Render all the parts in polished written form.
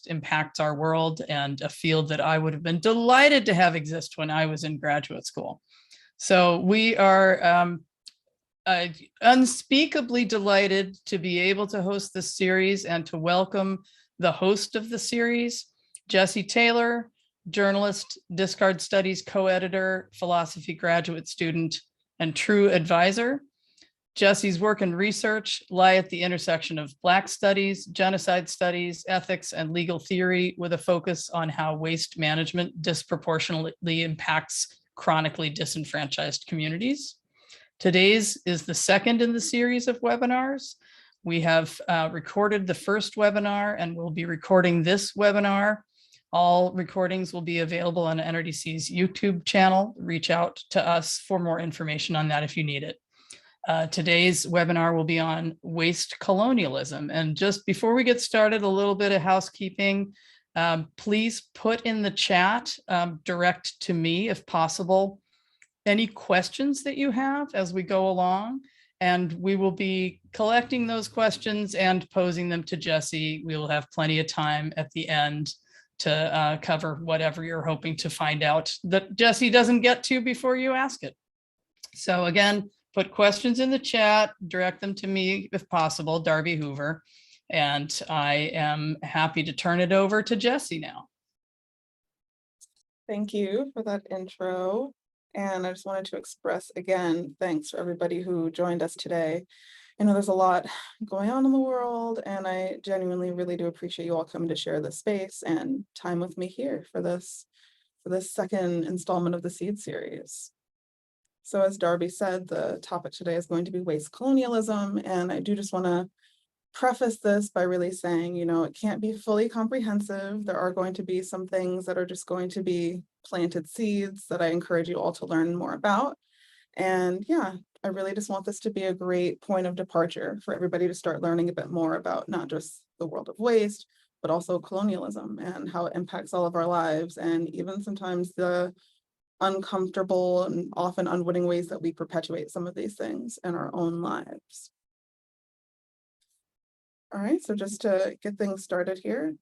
impacts our world, and a field that I would have been delighted to have exist when I was in graduate school. So we are unspeakably delighted to be able to host this series and to welcome the host of the series, Jesi Taylor, journalist, Discard Studies co-editor, philosophy graduate student, and true advisor. Jesi's work and research lie at the intersection of Black studies, genocide studies, ethics, and legal theory, with a focus on how waste management disproportionately impacts chronically disenfranchised communities. Today's is the second in the series of webinars. We have recorded the first webinar and we'll be recording this webinar. All recordings will be available on NRDC's YouTube channel. Reach out to us for more information on that if you need it. Today's webinar will be on waste colonialism. And just before we get started, a little bit of housekeeping. Please put in the chat, direct to me if possible, any questions that you have as we go along, and we will be collecting those questions and posing them to Jesi. We will have plenty of time at the end to cover whatever you're hoping to find out that Jesi doesn't get to before you ask it. So again, put questions in the chat, direct them to me if possible, Darby Hoover, and I am happy to turn it over to Jesi now. Thank you for that intro. And I just wanted to express again, thanks for everybody who joined us today. I know there's a lot going on in the world, and I genuinely really do appreciate you all coming to share this space and time with me here for this second installment of the Seed series. So as Darby said, the topic today is going to be waste colonialism, and I do just want to preface this by really saying, you know, it can't be fully comprehensive. There are going to be some things that are just going to be planted seeds that I encourage you all to learn more about. And yeah, I really just want this to be a great point of departure for everybody to start learning a bit more about not just the world of waste, but also colonialism and how it impacts all of our lives, and even sometimes the uncomfortable and often unwitting ways that we perpetuate some of these things in our own lives. All right, so just to get things started here,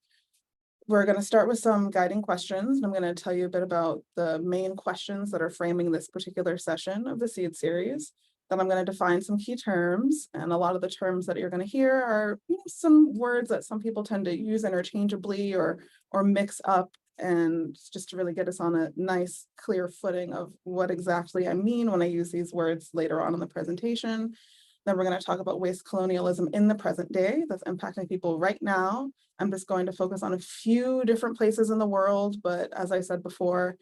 we're going to start with some guiding questions. And I'm going to tell you a bit about the main questions that are framing this particular session of the Seed series. Then I'm going to define some key terms, and a lot of the terms that you're going to hear are, you know, some words that some people tend to use interchangeably or mix up, and just to really get us on a nice, clear footing of what exactly I mean when I use these words later on in the presentation. Then we're going to talk about waste colonialism in the present day that's impacting people right now. I'm just going to focus on a few different places in the world, but as I said before,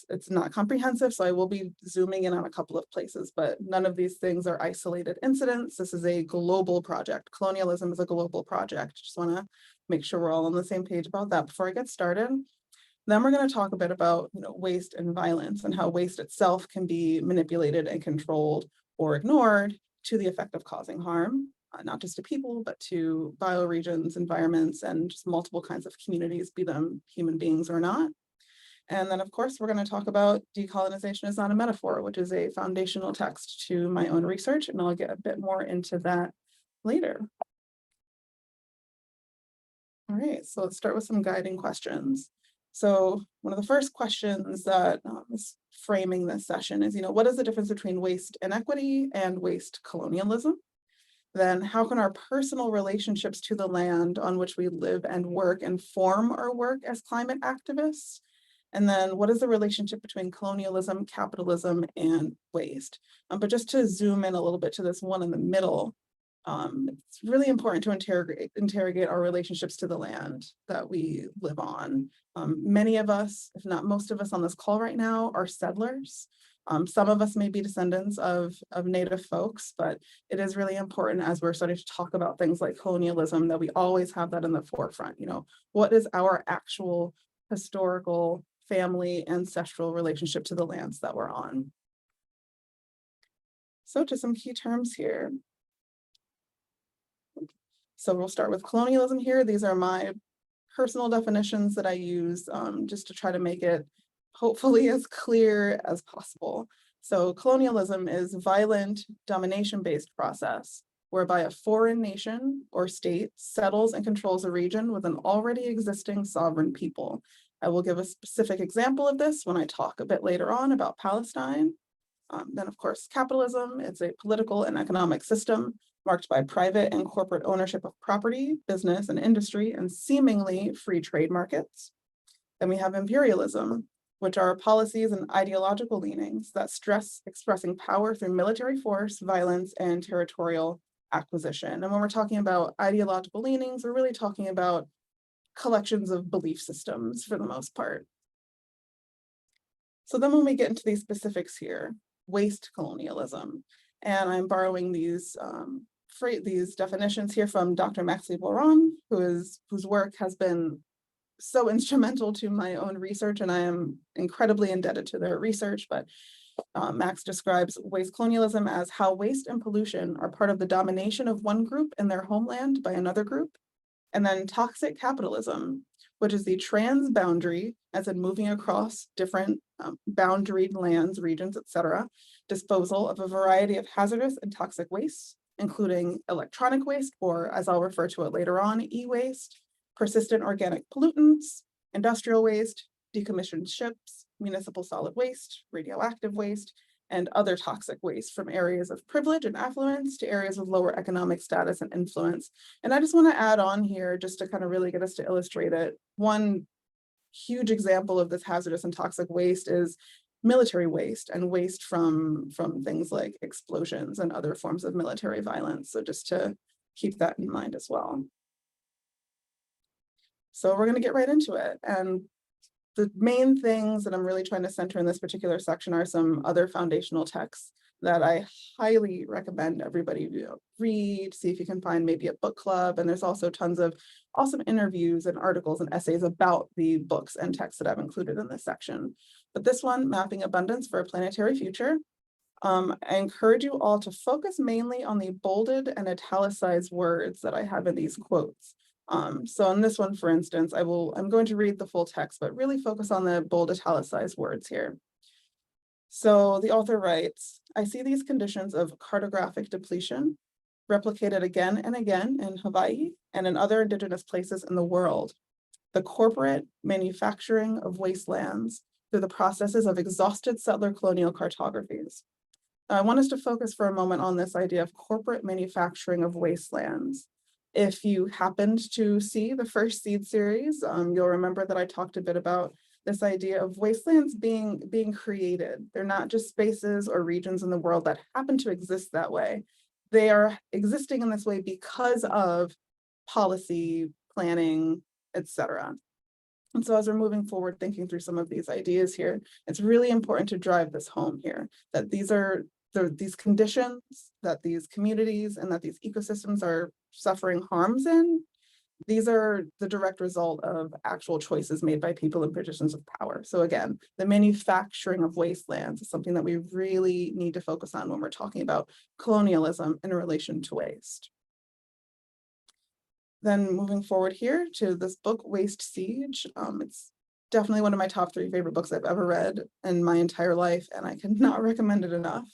it's not comprehensive, so I will be zooming in on a couple of places, but none of these things are isolated incidents. This is a global project. Colonialism is a global project. Just want to make sure we're all on the same page about that before I get started. Then we're going to talk a bit about, you know, waste and violence and how waste itself can be manipulated and controlled or ignored to the effect of causing harm, not just to people, but to bioregions, environments, and just multiple kinds of communities, be them human beings or not. And then, of course, we're going to talk about decolonization is not a metaphor, which is a foundational text to my own research, and I'll get a bit more into that later. All right, so let's start with some guiding questions. So one of the first questions that is framing this session is, you know, what is the difference between waste inequity and waste colonialism? Then how can our personal relationships to the land on which we live and work inform our work as climate activists? And then what is the relationship between colonialism, capitalism, and waste? But just to zoom in a little bit to this one in the middle, it's really important to interrogate our relationships to the land that we live on. Many of us, if not most of us on this call right now, are settlers. Some of us may be descendants of Native folks, but it is really important as we're starting to talk about things like colonialism that we always have that in the forefront. You know, what is our actual historical, family, ancestral relationship to the lands that we're on? So to some key terms here. So we'll start with colonialism here. These are my personal definitions that I use just to try to make it hopefully as clear as possible. So colonialism is violent, domination-based process whereby a foreign nation or state settles and controls a region with an already existing sovereign people. I will give a specific example of this when I talk a bit later on about Palestine. Then, of course, capitalism. It's a political and economic system marked by private and corporate ownership of property, business, and industry, and seemingly free trade markets. Then we have imperialism, which are policies and ideological leanings that stress expressing power through military force, violence, and territorial acquisition. And when we're talking about ideological leanings, we're really talking about collections of belief systems for the most part. So then when we get into these specifics here, waste colonialism, and I'm borrowing these definitions here from Dr. Maxi Boron, whose work has been so instrumental to my own research, and I am incredibly indebted to their research. But Max describes waste colonialism as how waste and pollution are part of the domination of one group in their homeland by another group. And then toxic capitalism, which is the transboundary, as in moving across different boundaried lands, regions, etc., disposal of a variety of hazardous and toxic wastes, including electronic waste, or as I'll refer to it later on, e-waste, persistent organic pollutants, industrial waste, decommissioned ships, municipal solid waste, radioactive waste, and other toxic waste from areas of privilege and affluence to areas of lower economic status and influence. And I just want to add on here, just to kind of really get us to illustrate it, one huge example of this hazardous and toxic waste is military waste and waste from things like explosions and other forms of military violence. So just to keep that in mind as well. So we're going to get right into it. And the main things that I'm really trying to center in this particular section are some other foundational texts that I highly recommend everybody read, see if you can find maybe a book club. And there's also tons of awesome interviews and articles and essays about the books and texts that I've included in this section. But this one, Mapping Abundance for a Planetary Future, I encourage you all to focus mainly on the bolded and italicized words that I have in these quotes. So in this one, for instance, I'm going to read the full text, but really focus on the bold italicized words here. So the author writes, I see these conditions of cartographic depletion replicated again and again in Hawaii and in other indigenous places in the world. The corporate manufacturing of wastelands through the processes of exhausted settler colonial cartographies. Now, I want us to focus for a moment on this idea of corporate manufacturing of wastelands. If you happened to see the first seed series, you'll remember that I talked a bit about this idea of wastelands being created. They're not just spaces or regions in the world that happen to exist that way. They are existing in this way because of policy, planning, etc. And so as we're moving forward, thinking through some of these ideas here, it's really important to drive this home here, that these conditions that these communities and that these ecosystems are suffering harms in, these are the direct result of actual choices made by people in positions of power. So again, the manufacturing of wastelands is something that we really need to focus on when we're talking about colonialism in relation to waste. Then moving forward here to this book, Waste Siege. It's definitely one of my top 3 favorite books I've ever read in my entire life, and I cannot recommend it enough.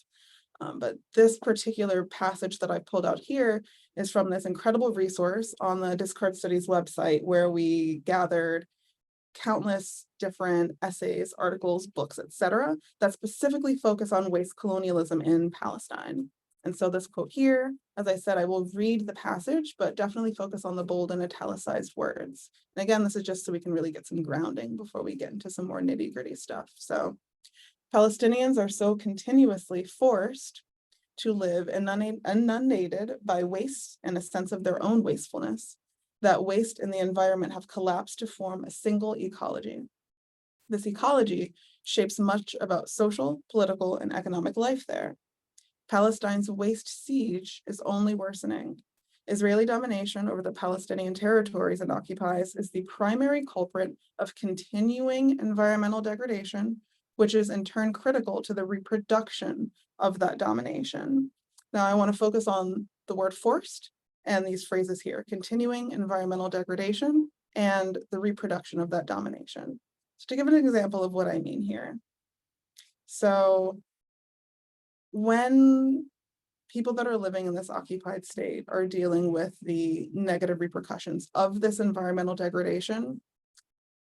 But this particular passage that I pulled out here is from this incredible resource on the Discard Studies website, where we gathered countless different essays, articles, books, etc., that specifically focus on waste colonialism in Palestine. And so this quote here, as I said, I will read the passage, but definitely focus on the bold and italicized words. And again, this is just so we can really get some grounding before we get into some more nitty-gritty stuff. So Palestinians are so continuously forced to live inundated by waste and a sense of their own wastefulness, that waste and the environment have collapsed to form a single ecology. This ecology shapes much about social, political, and economic life there. Palestine's waste siege is only worsening. Israeli domination over the Palestinian territories it occupies is the primary culprit of continuing environmental degradation, which is in turn critical to the reproduction of that domination. Now I want to focus on the word forced and these phrases here, continuing environmental degradation and the reproduction of that domination. So to give an example of what I mean here. So when people that are living in this occupied state are dealing with the negative repercussions of this environmental degradation,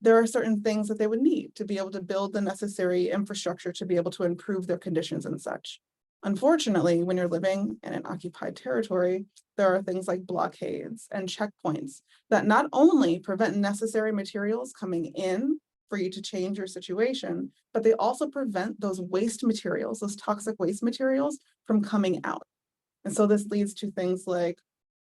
there are certain things that they would need to be able to build the necessary infrastructure to be able to improve their conditions and such. Unfortunately, when you're living in an occupied territory, there are things like blockades and checkpoints that not only prevent necessary materials coming in for you to change your situation, but they also prevent those waste materials, those toxic waste materials, from coming out. And so this leads to things like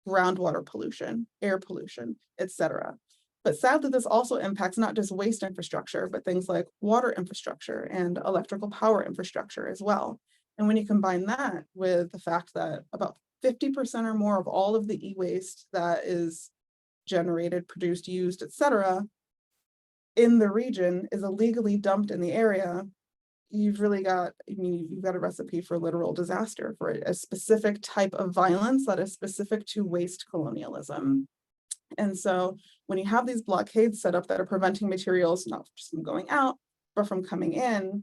groundwater pollution, air pollution, etc. But sadly, this also impacts not just waste infrastructure, but things like water infrastructure and electrical power infrastructure as well. And when you combine that with the fact that about 50% or more of all of the e-waste that is generated, produced, used, etc., in the region is illegally dumped in the area, you've really got, you've got a recipe for literal disaster, for a specific type of violence that is specific to waste colonialism. And so when you have these blockades set up that are preventing materials not just from going out, but from coming in,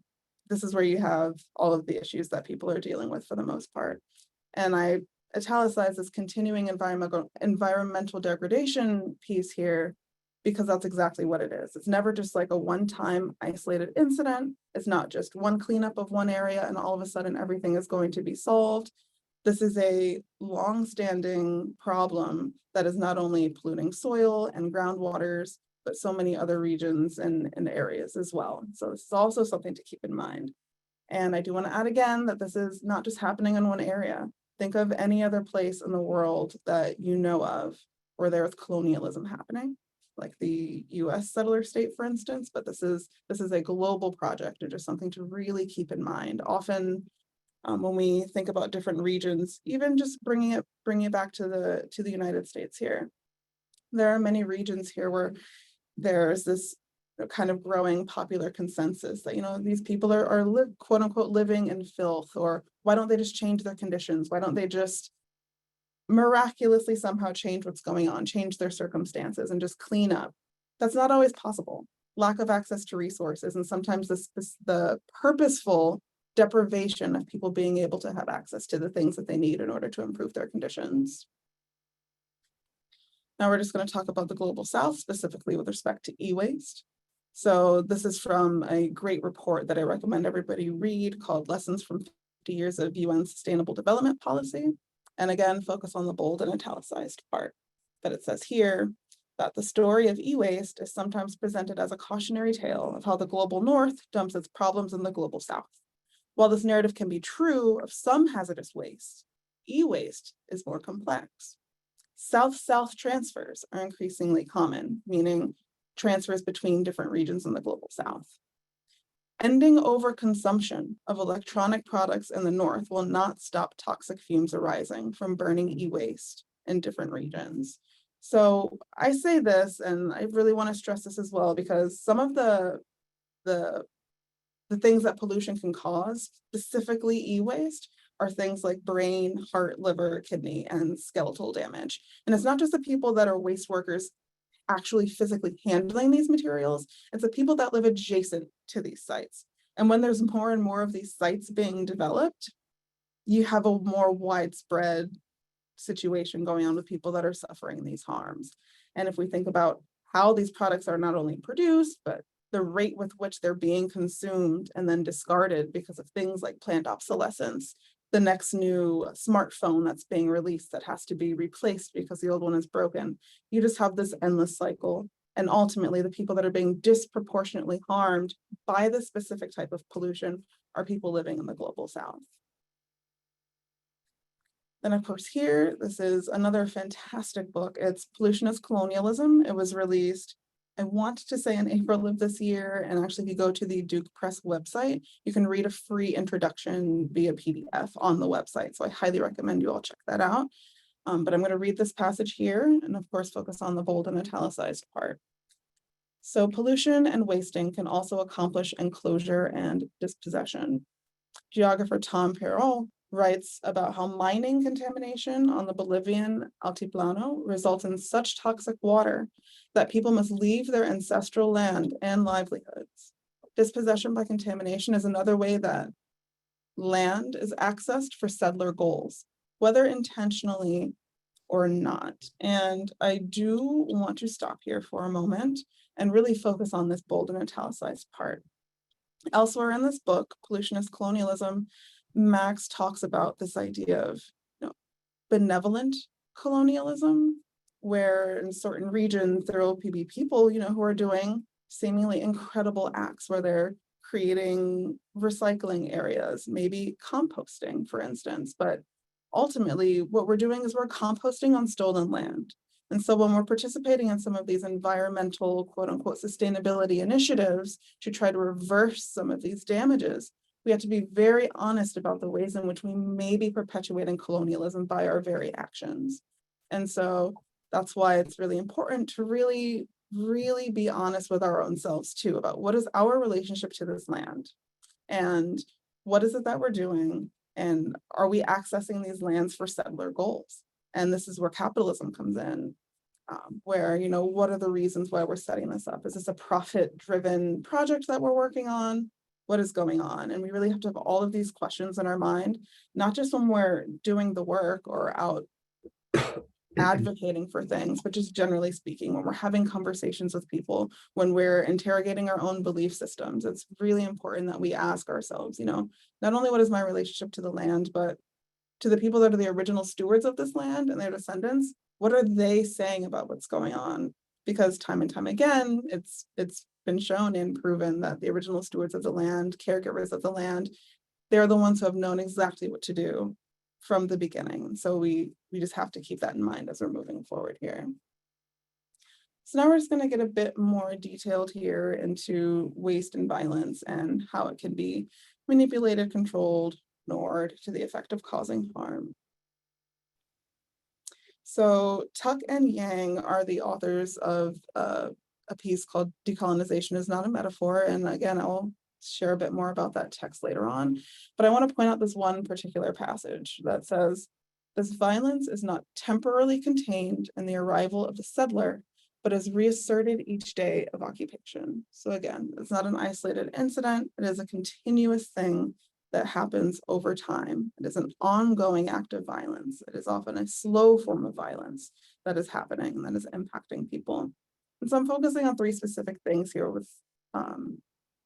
this is where you have all of the issues that people are dealing with for the most part. And I italicize this continuing environmental degradation piece here, because that's exactly what it is. It's never just like a one-time isolated incident. It's not just one cleanup of one area and all of a sudden everything is going to be solved. This is a long-standing problem that is not only polluting soil and groundwaters, but so many other regions and areas as well. So this is also something to keep in mind. And I do want to add again that this is not just happening in one area. Think of any other place in the world that you know of where there's colonialism happening, like the US settler state, for instance, but this is a global project and just something to really keep in mind. Often when we think about different regions, even just bringing it back to the United States here, there are many regions here where there's this kind of growing popular consensus that, these people are quote unquote living in filth, or why don't they just change their conditions? Why don't they just miraculously somehow change what's going on, change their circumstances and just clean up? That's not always possible. Lack of access to resources, and sometimes the purposeful deprivation of people being able to have access to the things that they need in order to improve their conditions. Now we're just going to talk about the Global South, specifically with respect to e-waste. So this is from a great report that I recommend everybody read called Lessons from 50 Years of UN Sustainable Development Policy. And again, focus on the bold and italicized part. But it says here that the story of e-waste is sometimes presented as a cautionary tale of how the global North dumps its problems in the global South. While this narrative can be true of some hazardous waste, e-waste is more complex. South-South transfers are increasingly common, meaning transfers between different regions in the global South. Ending overconsumption of electronic products in the North will not stop toxic fumes arising from burning e-waste in different regions. So I say this, and I really want to stress this as well, because some of the things that pollution can cause, specifically e-waste, are things like brain, heart, liver, kidney, and skeletal damage. And it's not just the people that are waste workers actually physically handling these materials, it's the people that live adjacent to these sites. And when there's more and more of these sites being developed, you have a more widespread situation going on with people that are suffering these harms. And if we think about how these products are not only produced, but the rate with which they're being consumed and then discarded because of things like plant obsolescence, the next new smartphone that's being released that has to be replaced because the old one is broken. You just have this endless cycle. And ultimately, the people that are being disproportionately harmed by this specific type of pollution are people living in the global South. Then of course here, this is another fantastic book. It's Pollution as Colonialism. It was released, I want to say, in April of this year. And actually, if you go to the Duke Press website, you can read a free introduction via PDF on the website. So I highly recommend you all check that out. But I'm going to read this passage here and of course focus on the bold and italicized part. So pollution and wasting can also accomplish enclosure and dispossession. Geographer Tom Perrault writes about how mining contamination on the Bolivian Altiplano results in such toxic water that people must leave their ancestral land and livelihoods. Dispossession by contamination is another way that land is accessed for settler goals, whether intentionally or not. And I do want to stop here for a moment and really focus on this bold and italicized part. Elsewhere in this book, Pollution is Colonialism, Max talks about this idea of, you know, benevolent colonialism, where in certain regions there will be people, who are doing seemingly incredible acts where they're creating recycling areas, maybe composting, for instance. But ultimately, what we're doing is we're composting on stolen land. And so when we're participating in some of these environmental, quote unquote, sustainability initiatives to try to reverse some of these damages, we have to be very honest about the ways in which we may be perpetuating colonialism by our very actions. And so that's why it's really important to really be honest with our own selves too, about what is our relationship to this land and what is it that we're doing, and are we accessing these lands for settler goals? And this is where capitalism comes in, where, what are the reasons why we're setting this up? Is this a profit-driven project that we're working on? What is going on? And we really have to have all of these questions in our mind, not just when we're doing the work or out advocating for things, but just generally speaking, when we're having conversations with people, when we're interrogating our own belief systems. It's really important that we ask ourselves, not only what is my relationship to the land, but to the people that are the original stewards of this land and their descendants, what are they saying about what's going on? Because time and time again, it's been shown and proven that the original stewards of the land, caregivers of the land, they're the ones who have known exactly what to do from the beginning. So we just have to keep that in mind as we're moving forward here. So now we're just going to get a bit more detailed here into waste and violence and how it can be manipulated, controlled, ignored to the effect of causing harm. So Tuck and Yang are the authors of a piece called Decolonization is Not a Metaphor. And again, I'll share a bit more about that text later on. But I want to point out this one particular passage that says, "This violence is not temporarily contained in the arrival of the settler, but is reasserted each day of occupation." So again, it's not an isolated incident. It is a continuous thing that happens over time. It is an ongoing act of violence. It is often a slow form of violence that is happening and that is impacting people. And so I'm focusing on three specific things here with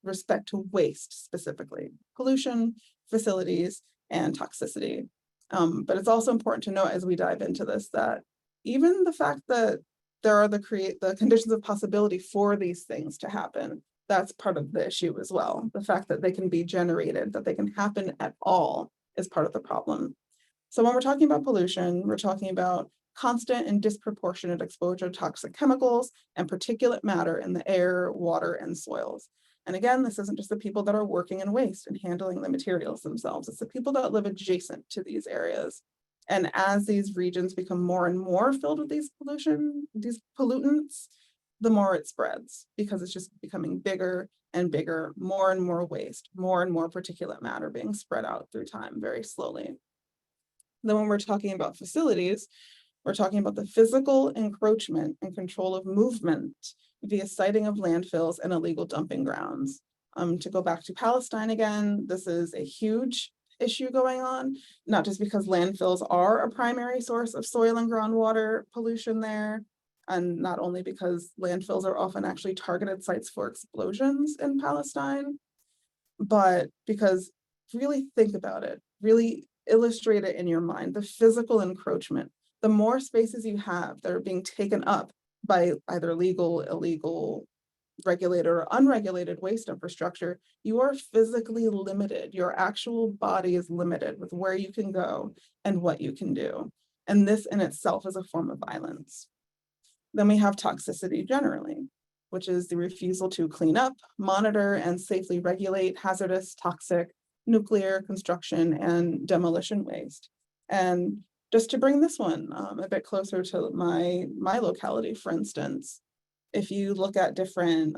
respect to waste specifically: pollution, facilities, and toxicity. But it's also important to note as we dive into this that even the fact that there are the conditions of possibility for these things to happen, that's part of the issue as well. The fact that they can be generated, that they can happen at all, is part of the problem. So when we're talking about pollution, we're talking about constant and disproportionate exposure to toxic chemicals and particulate matter in the air, water, and soils. And again, this isn't just the people that are working in waste and handling the materials themselves. It's the people that live adjacent to these areas. And as these regions become more and more filled with these pollutants, the more it spreads, because it's just becoming bigger and bigger, more and more waste, more and more particulate matter being spread out through time very slowly. Then when we're talking about facilities, we're talking about the physical encroachment and control of movement via siting of landfills and illegal dumping grounds. To go back to Palestine again, this is a huge issue going on, not just because landfills are a primary source of soil and groundwater pollution there, and not only because landfills are often actually targeted sites for explosions in Palestine, but because, really think about it, really illustrate it in your mind, the physical encroachment. The more spaces you have that are being taken up by either legal, illegal, regulated or unregulated waste infrastructure, you are physically limited. Your actual body is limited with where you can go and what you can do. And this in itself is a form of violence. Then we have toxicity generally, which is the refusal to clean up, monitor, and safely regulate hazardous, toxic, nuclear, construction, and demolition waste. And just to bring this one a bit closer to my locality, for instance, if you look at different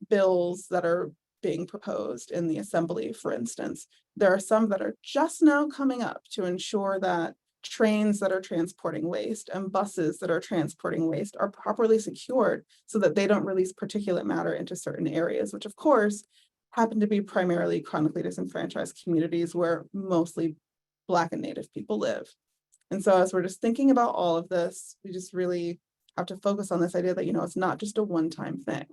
bills that are being proposed in the assembly, for instance, there are some that are just now coming up to ensure that trains that are transporting waste and buses that are transporting waste are properly secured so that they don't release particulate matter into certain areas, which of course happen to be primarily chronically disenfranchised communities where mostly Black and Native people live. And so as we're just thinking about all of this, we just really have to focus on this idea that, it's not just a one-time thing.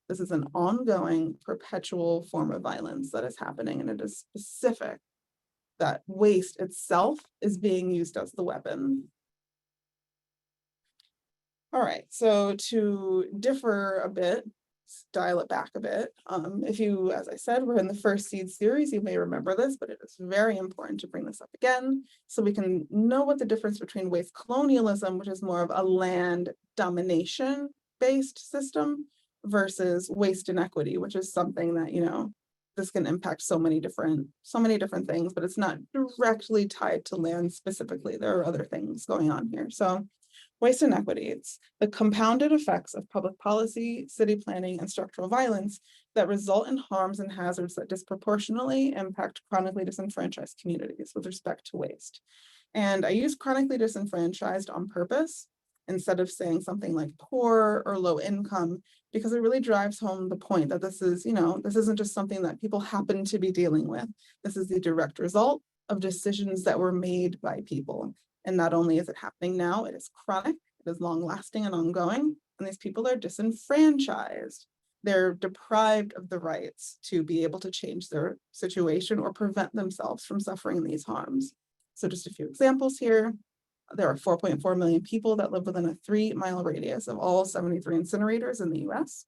This is an ongoing, perpetual form of violence that is happening, and it is specific that waste itself is being used as the weapon. All right, so to differ a bit, dial it back a bit. If you, as I said, we're in the first seed series, you may remember this, but it is very important to bring this up again so we can know what the difference between waste colonialism, which is more of a land domination based system, versus waste inequity, which is something that, this can impact so many different things, but it's not directly tied to land specifically. There are other things going on here. So waste inequity, it's the compounded effects of public policy, city planning, and structural violence that result in harms and hazards that disproportionately impact chronically disenfranchised communities with respect to waste. And I use chronically disenfranchised on purpose instead of saying something like poor or low income, because it really drives home the point that this isn't just something that people happen to be dealing with. This is the direct result of decisions that were made by people. And not only is it happening now, it is chronic, it is long lasting and ongoing, and these people are disenfranchised. They're deprived of the rights to be able to change their situation or prevent themselves from suffering these harms. So just a few examples here. There are 4.4 million people that live within a 3-mile radius of all 73 incinerators in the US.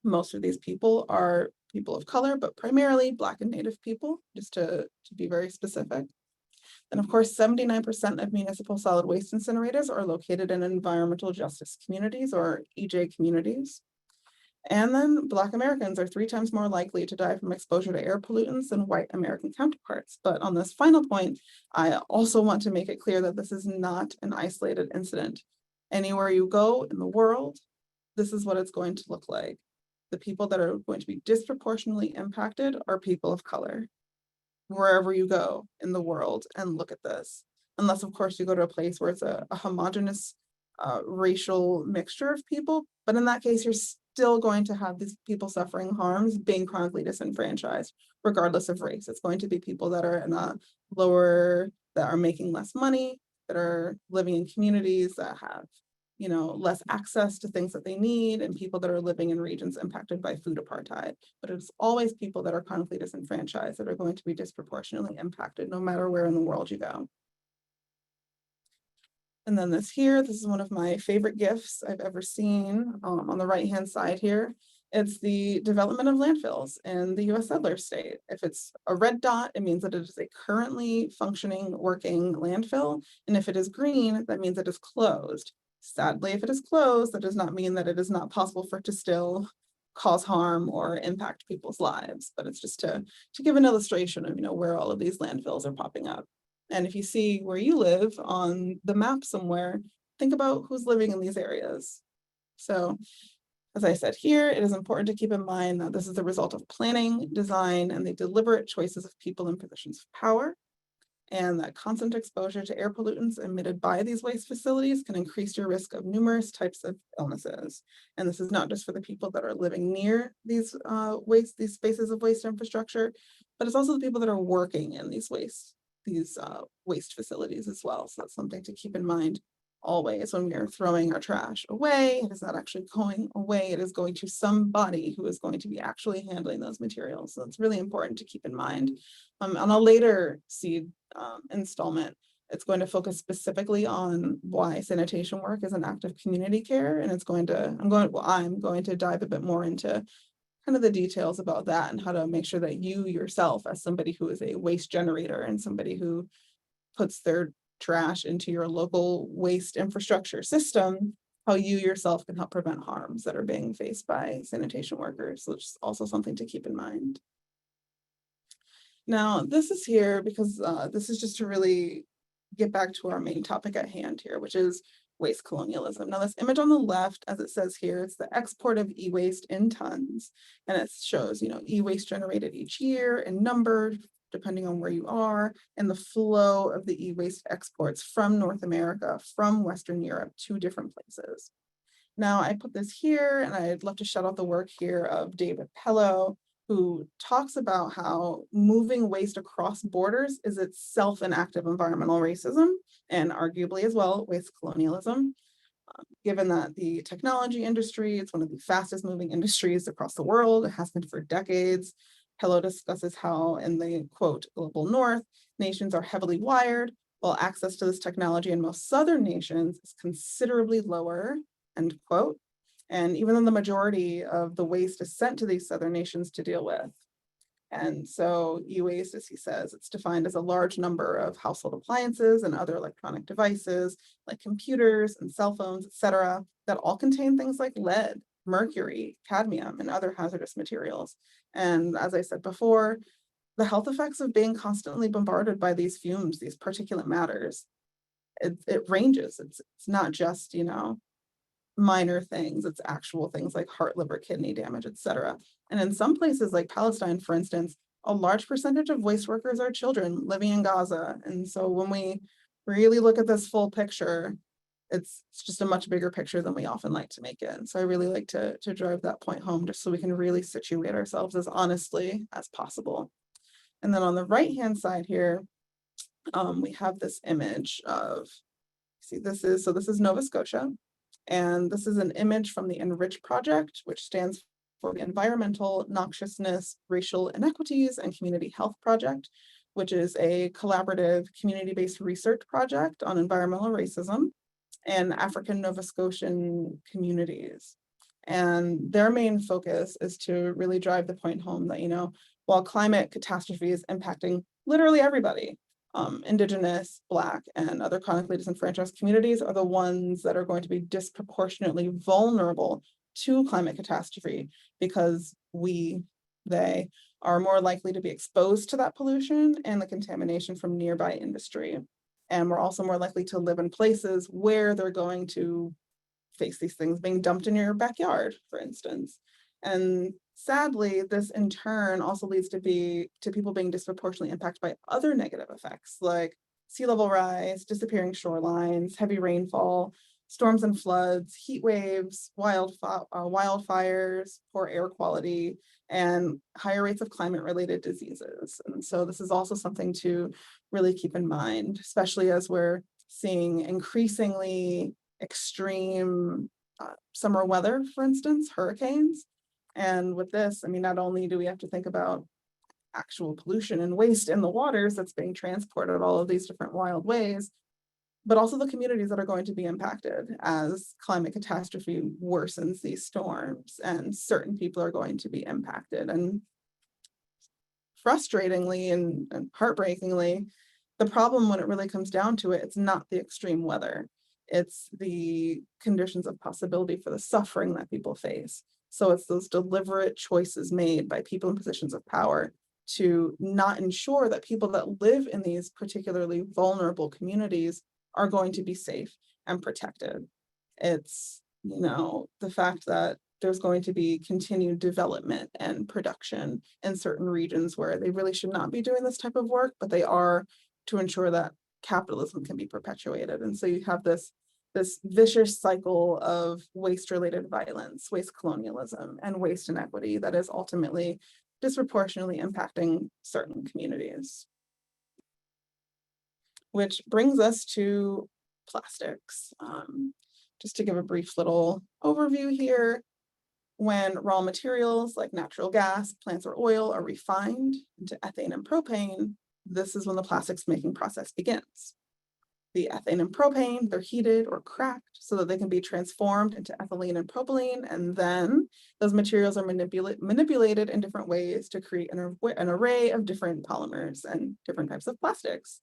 Most of these people are people of color, but primarily Black and Native people, just to be very specific. And of course, 79% of municipal solid waste incinerators are located in environmental justice communities or EJ communities. And then Black Americans are 3 times more likely to die from exposure to air pollutants than white American counterparts. But on this final point, I also want to make it clear that this is not an isolated incident. Anywhere you go in the world, this is what it's going to look like. The people that are going to be disproportionately impacted are people of color. Wherever you go in the world and look at this, unless of course you go to a place where it's a homogenous racial mixture of people, but in that case, you're still going to have these people suffering harms, being chronically disenfranchised, regardless of race. It's going to be people that are in a that are making less money, that are living in communities that have less access to things that they need, and people that are living in regions impacted by food apartheid. But it's always people that are chronically disenfranchised that are going to be disproportionately impacted no matter where in the world you go. And then this is one of my favorite GIFs I've ever seen on the right-hand side here. It's the development of landfills in the US settler state. If it's a red dot, it means that it is a currently functioning, working landfill. And if it is green, that means it is closed. Sadly, if it is closed, that does not mean that it is not possible for it to still cause harm or impact people's lives, but it's just to give an illustration of where all of these landfills are popping up. And if you see where you live on the map somewhere, think about who's living in these areas. So, as I said here, it is important to keep in mind that this is the result of planning, design, and the deliberate choices of people in positions of power, and that constant exposure to air pollutants emitted by these waste facilities can increase your risk of numerous types of illnesses. And this is not just for the people that are living near these spaces of waste infrastructure, but it's also the people that are working in these waste facilities as well. So that's something to keep in mind always when we are throwing our trash away. It is not actually going away. It is going to somebody who is going to be actually handling those materials. So it's really important to keep in mind. On a later seed installment, it's going to focus specifically on why sanitation work is an act of community care. And I'm going to dive a bit more into kind of the details about that and how to make sure that you yourself, as somebody who is a waste generator and somebody who puts their trash into your local waste infrastructure system, how you yourself can help prevent harms that are being faced by sanitation workers. So it's also something to keep in mind. Now, this is here because this is just to really get back to our main topic at hand here, which is waste colonialism. Now, this image on the left, as it says here, it's the export of e-waste in tons. And it shows, e-waste generated each year and numbered, depending on where you are, and the flow of the e-waste exports from North America, from Western Europe to different places. Now, I put this here, and I'd love to shout out the work here of David Pello, who talks about how moving waste across borders is itself an act of environmental racism and arguably as well waste colonialism. Given that the technology industry, it's one of the fastest moving industries across the world, it has been for decades. Hello discusses how in the quote, global north, nations are heavily wired, while access to this technology in most southern nations is considerably lower, end quote. And even though the majority of the waste is sent to these southern nations to deal with. And so e-waste, as he says, it's defined as a large number of household appliances and other electronic devices like computers and cell phones, et cetera, that all contain things like lead, mercury, cadmium, and other hazardous materials. And as I said before, the health effects of being constantly bombarded by these fumes, these particulate matters, it ranges. It's not just, minor things, it's actual things like heart, liver, kidney damage, et cetera. And in some places like Palestine, for instance, a large percentage of waste workers are children living in Gaza. And so when we really look at this full picture, it's just a much bigger picture than we often like to make it. And so I really like to drive that point home just so we can really situate ourselves as honestly as possible. And then on the right-hand side here, we have this image of, this is Nova Scotia. And this is an image from the Enrich Project, which stands for the Environmental Noxiousness, Racial Inequities, and Community Health Project, which is a collaborative community-based research project on environmental racism and African Nova Scotian communities. And their main focus is to really drive the point home that, while climate catastrophe is impacting literally everybody, Indigenous, Black, and other chronically disenfranchised communities are the ones that are going to be disproportionately vulnerable to climate catastrophe because they are more likely to be exposed to that pollution and the contamination from nearby industry. And we're also more likely to live in places where they're going to face these things being dumped in your backyard, for instance. And sadly, this in turn also leads to people being disproportionately impacted by other negative effects like sea level rise, disappearing shorelines, heavy rainfall, storms and floods, heat waves, wildfires, poor air quality, and higher rates of climate-related diseases. And so this is also something to really keep in mind, especially as we're seeing increasingly extreme summer weather, for instance, hurricanes. And with this, not only do we have to think about actual pollution and waste in the waters that's being transported all of these different wild ways, but also the communities that are going to be impacted as climate catastrophe worsens these storms, and certain people are going to be impacted. And frustratingly and heartbreakingly, the problem when it really comes down to it, it's not the extreme weather. It's the conditions of possibility for the suffering that people face. So it's those deliberate choices made by people in positions of power to not ensure that people that live in these particularly vulnerable communities are going to be safe and protected. It's, the fact that there's going to be continued development and production in certain regions where they really should not be doing this type of work, but they are, to ensure that capitalism can be perpetuated. And so you have this vicious cycle of waste-related violence, waste colonialism, and waste inequity that is ultimately disproportionately impacting certain communities. Which brings us to plastics. Just to give a brief little overview here, when raw materials like natural gas, plants, or oil are refined into ethane and propane, this is when the plastics making process begins. The ethane and propane, they're heated or cracked so that they can be transformed into ethylene and propylene, and then those materials are manipulated in different ways to create an array of different polymers and different types of plastics.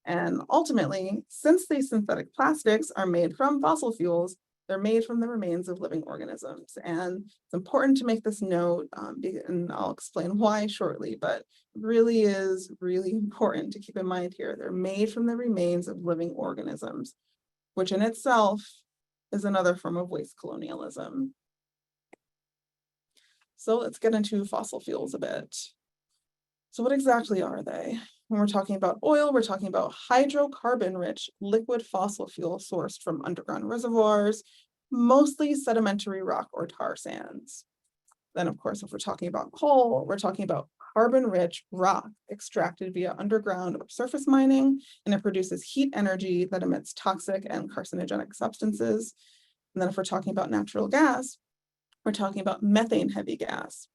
And ultimately, since these synthetic plastics are made from fossil fuels, they're made from the remains of living organisms. And it's important to make this note, and I'll explain why shortly, but really is really important to keep in mind here. They're made from the remains of living organisms, which in itself is another form of waste colonialism. So let's get into fossil fuels a bit. So what exactly are they? When we're talking about oil, we're talking about hydrocarbon-rich liquid fossil fuel sourced from underground reservoirs, mostly sedimentary rock or tar sands. Then, of course, if we're talking about coal, we're talking about carbon-rich rock extracted via underground or surface mining, and it produces heat energy that emits toxic and carcinogenic substances. And then if we're talking about natural gas, we're talking about methane-heavy gas,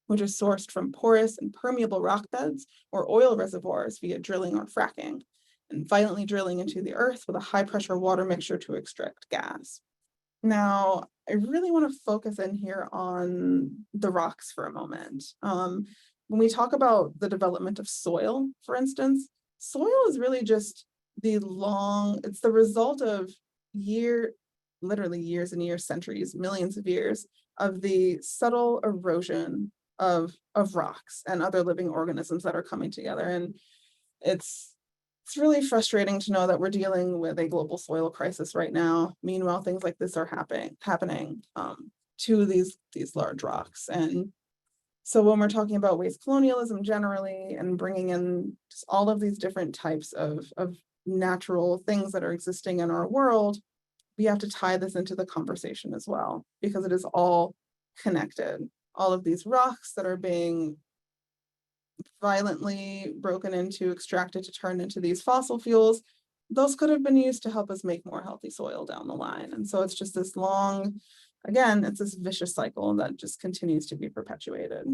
which is sourced from porous and permeable rock beds or oil reservoirs via drilling or fracking, and violently drilling into the earth with a high-pressure water mixture to extract gas. Now, I really want to focus in here on the rocks for a moment. When we talk about the development of soil, for instance, soil is really just it's the result of literally years and years, centuries, millions of years of the subtle erosion of rocks and other living organisms that are coming together. And it's really frustrating to know that we're dealing with a global soil crisis right now. Meanwhile, things like this are happening to these large rocks. And so when we're talking about waste colonialism generally and bringing in just all of these different types of natural things that are existing in our world, we have to tie this into the conversation as well, because it is all connected. All of these rocks that are being violently broken into, extracted to turn into these fossil fuels, those could have been used to help us make more healthy soil down the line. And so it's just this again, it's this vicious cycle that just continues to be perpetuated.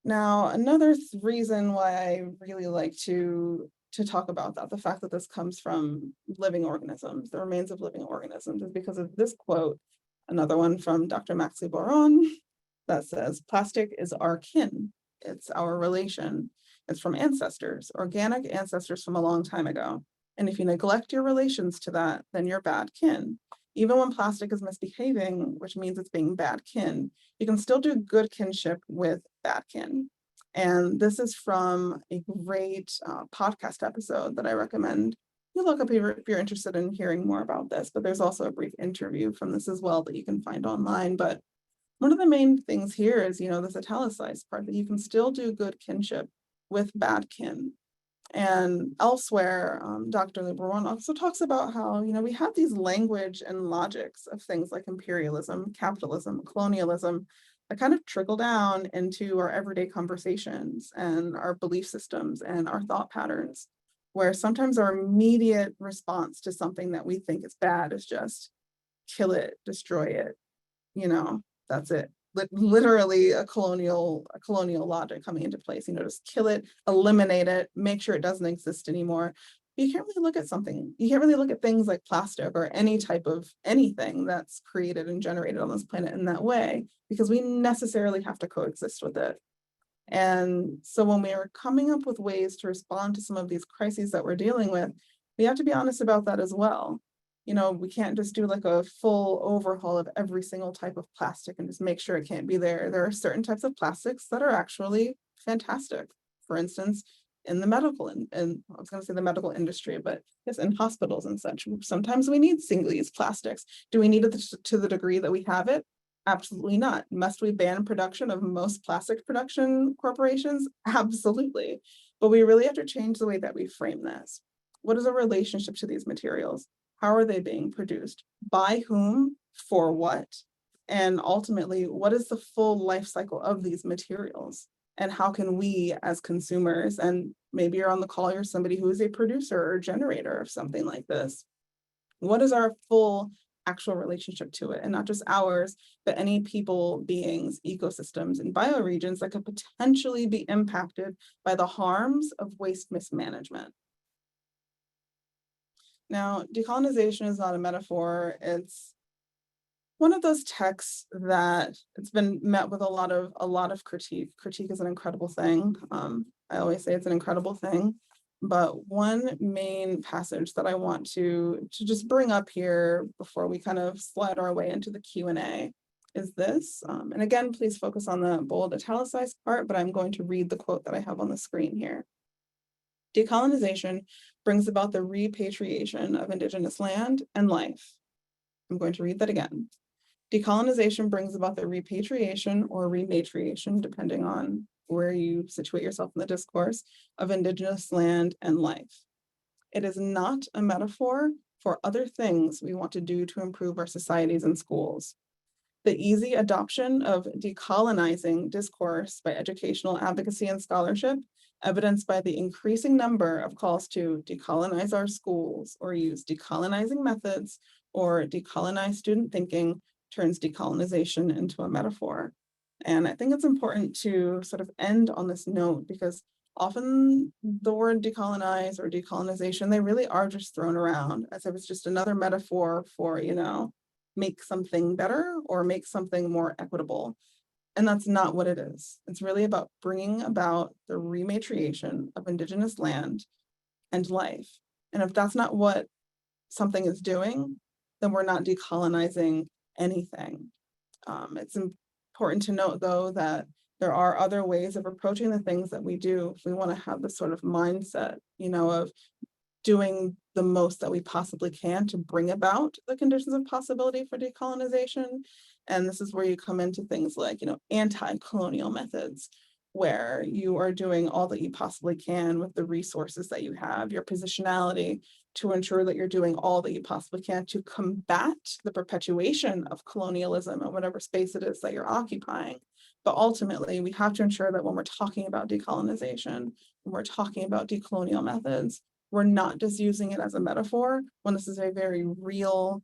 Now, another reason why I really like to talk about that, the fact that this comes from living organisms, the remains of living organisms, is because of this quote, another one from Dr. Maxi Boron, that says, "Plastic is our kin. It's our relation. It's from ancestors, organic ancestors from a long time ago. And if you neglect your relations to that, then you're bad kin. Even when plastic is misbehaving, which means it's being bad kin, you can still do good kinship with bad kin." And this is from a great podcast episode that I recommend you look up if you're interested in hearing more about this. But there's also a brief interview from this as well that you can find online. But one of the main things here is, this italicized part, that you can still do good kinship with bad kin. And elsewhere, Dr. Boron also talks about how, we have these language and logics of things like imperialism, capitalism, colonialism, that kind of trickle down into our everyday conversations and our belief systems and our thought patterns, where sometimes our immediate response to something that we think is bad is just kill it, destroy it, that's it. Literally a colonial logic coming into place, just kill it, eliminate it, make sure it doesn't exist anymore. You can't really look at things like plastic or any type of anything that's created and generated on this planet in that way, because we necessarily have to coexist with it. And so when we are coming up with ways to respond to some of these crises that we're dealing with, we have to be honest about that as well. We can't just do like a full overhaul of every single type of plastic and just make sure it can't be there. There are certain types of plastics that are actually fantastic. For instance, in the medical, and I was going to say the medical industry, but yes, in hospitals and such, sometimes we need single-use plastics. Do we need it to the degree that we have it? Absolutely not. Must we ban production of most plastic production corporations? Absolutely. But we really have to change the way that we frame this. What is a relationship to these materials? How are they being produced? By whom? For what? And ultimately, what is the full life cycle of these materials? And how can we as consumers, and maybe you're on the call, you're somebody who is a producer or generator of something like this, what is our full actual relationship to it? And not just ours, but any people, beings, ecosystems, and bioregions that could potentially be impacted by the harms of waste mismanagement. Now, decolonization is not a metaphor. It's one of those texts that it's been met with a lot of critique. Critique is an incredible thing. I always say it's an incredible thing. But one main passage that I want to just bring up here before we kind of slide our way into the Q&A is this. And again, please focus on the bold italicized part, but I'm going to read the quote that I have on the screen here. "Decolonization brings about the repatriation of Indigenous land and life." I'm going to read that again. "Decolonization brings about the repatriation or rematriation, depending on where you situate yourself in the discourse, of Indigenous land and life. It is not a metaphor for other things we want to do to improve our societies and schools. The easy adoption of decolonizing discourse by educational advocacy and scholarship, evidenced by the increasing number of calls to decolonize our schools or use decolonizing methods or decolonize student thinking, turns decolonization into a metaphor. And I think it's important to sort of end on this note, because often the word decolonize or decolonization, they really are just thrown around as if it's just another metaphor for, make something better or make something more equitable. And that's not what it is. It's really about bringing about the rematriation of Indigenous land and life. And if that's not what something is doing, then we're not decolonizing anything. It's important to note, though, that there are other ways of approaching the things that we do if we want to have this sort of mindset, of doing the most that we possibly can to bring about the conditions of possibility for decolonization. And this is where you come into things like, anti-colonial methods, where you are doing all that you possibly can with the resources that you have, your positionality, to ensure that you're doing all that you possibly can to combat the perpetuation of colonialism in whatever space it is that you're occupying. But ultimately, we have to ensure that when we're talking about decolonization, when we're talking about decolonial methods, we're not just using it as a metaphor, when this is a very real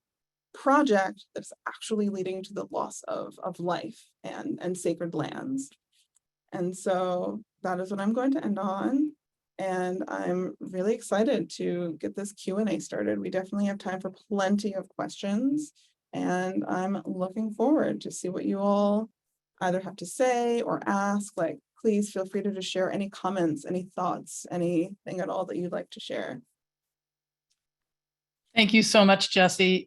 project that's actually leading to the loss of life and sacred lands. And so that is what I'm going to end on. And I'm really excited to get this Q&A started. We definitely have time for plenty of questions. And I'm looking forward to see what you all either have to say or ask. Like, please feel free to just share any comments, any thoughts, anything at all that you'd like to share. Thank you so much, Jesi.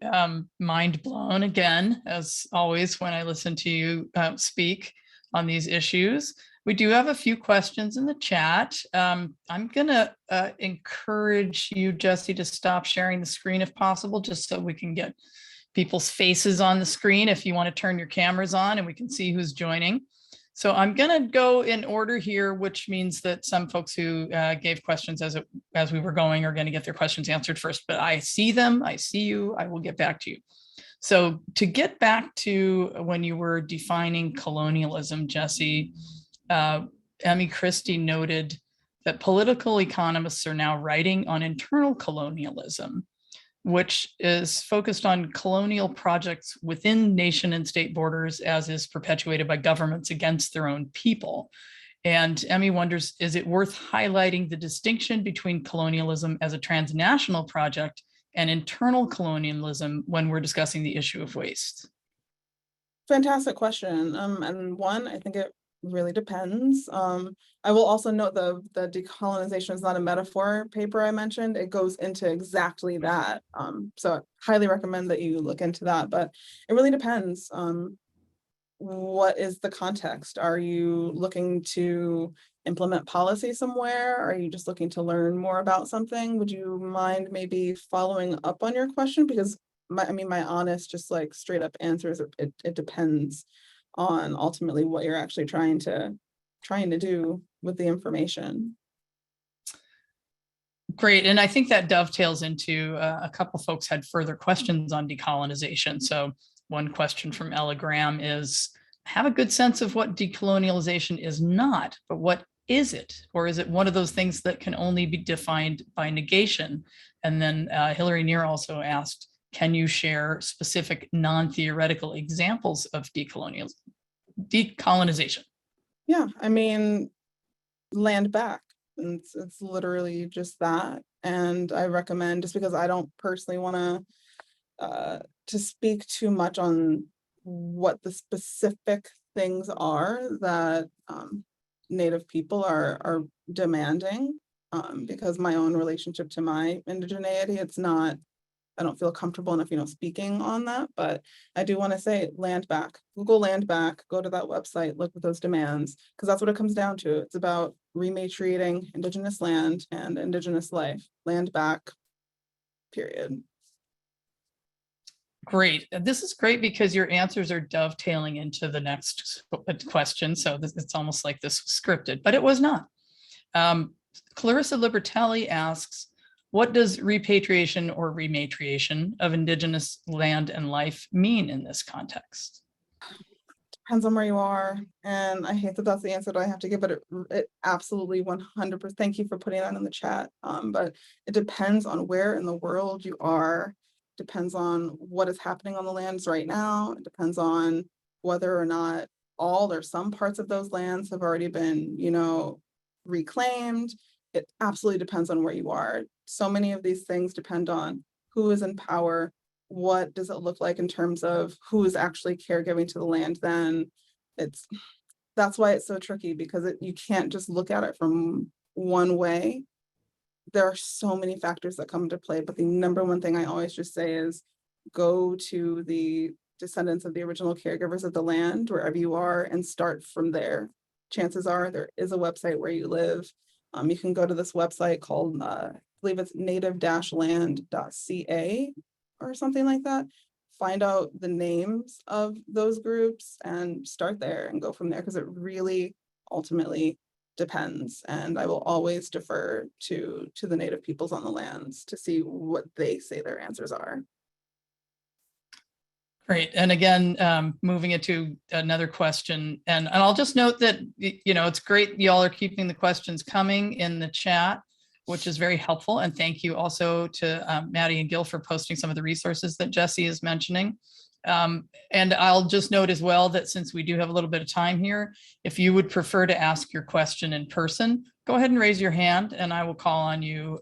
Mind blown again, as always, when I listen to you speak on these issues. We do have a few questions in the chat. I'm going to encourage you, Jesi, to stop sharing the screen if possible, just so we can get people's faces on the screen if you want to turn your cameras on and we can see who's joining. So I'm going to go in order here, which means that some folks who gave questions as we were going are going to get their questions answered first, but I see them, I see you, I will get back to you. So to get back to when you were defining colonialism, Jesi, Emmy Christie noted that political economists are now writing on internal colonialism, which is focused on colonial projects within nation and state borders, as is perpetuated by governments against their own people. And Emmy wonders, is it worth highlighting the distinction between colonialism as a transnational project and internal colonialism when we're discussing the issue of waste? Fantastic question. And one, I think it really depends. I will also note the decolonization is not a metaphor paper I mentioned. It goes into exactly that. So I highly recommend that you look into that, but it really depends. What is the context? Are you looking to implement policy somewhere? Are you just looking to learn more about something? Would you mind maybe following up on your question? Because my honest, just like straight up answer is it depends on ultimately what you're actually trying to do with the information. Great. And I think that dovetails into a couple folks had further questions on decolonization. So one question from Ella Graham is, have a good sense of what decolonialization is not, but what is it? Or is it one of those things that can only be defined by negation? And then Hillary Neer also asked, can you share specific non-theoretical examples of decolonization? Yeah, I mean, land back. It's literally just that. And I recommend, just because I don't personally want to speak too much on what the specific things are that Native people are demanding, because my own relationship to my indigeneity, it's not, I don't feel comfortable enough, speaking on that, but I do want to say land back, Google land back, go to that website, look at those demands, because that's what it comes down to. It's about rematriating Indigenous land and Indigenous life, land back, period. Great. This is great because your answers are dovetailing into the next question. So it's almost like this was scripted, but it was not. Clarissa Libertelli asks, what does repatriation or rematriation of Indigenous land and life mean in this context? depends on where you are. And I hate that that's the answer that I have to give, but it absolutely 100%. Thank you for putting that in the chat. But it depends on where in the world you are, depends on what is happening on the lands right now. It depends on whether or not all or some parts of those lands have already been, reclaimed. It absolutely depends on where you are. So many of these things depend on who is in power. What does it look like in terms of who is actually caregiving to the land? Then that's why it's so tricky, because you can't just look at it from one way. There are so many factors that come into play, but the number one thing I always just say is go to the descendants of the original caregivers of the land, wherever you are, and start from there. Chances are there is a website where you live. You can go to this website called, I believe it's native-land.ca or something like that. Find out the names of those groups and start there and go from there, because it really ultimately depends. And I will always defer to the native peoples on the lands to see what they say their answers are. Great. And again, moving it to another question, and I'll just note that, it's great y'all are keeping the questions coming in the chat, which is very helpful. And thank you also to Maddie and Gil for posting some of the resources that Jesi is mentioning. And I'll just note as well that since we do have a little bit of time here, if you would prefer to ask your question in person, go ahead and raise your hand and I will call on you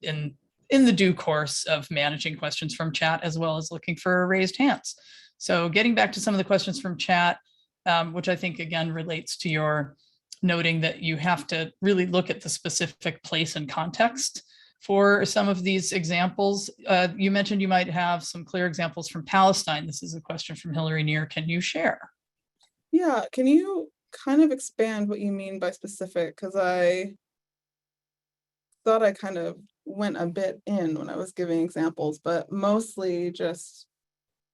in the due course of managing questions from chat, as well as looking for raised hands. So getting back to some of the questions from chat, which I think again relates to your noting that you have to really look at the specific place and context for some of these examples. You mentioned you might have some clear examples from Palestine. This is a question from Hillary Neer. Can you share? Yeah, can you kind of expand what you mean by specific? Because I thought I kind of went a bit in when I was giving examples, but mostly just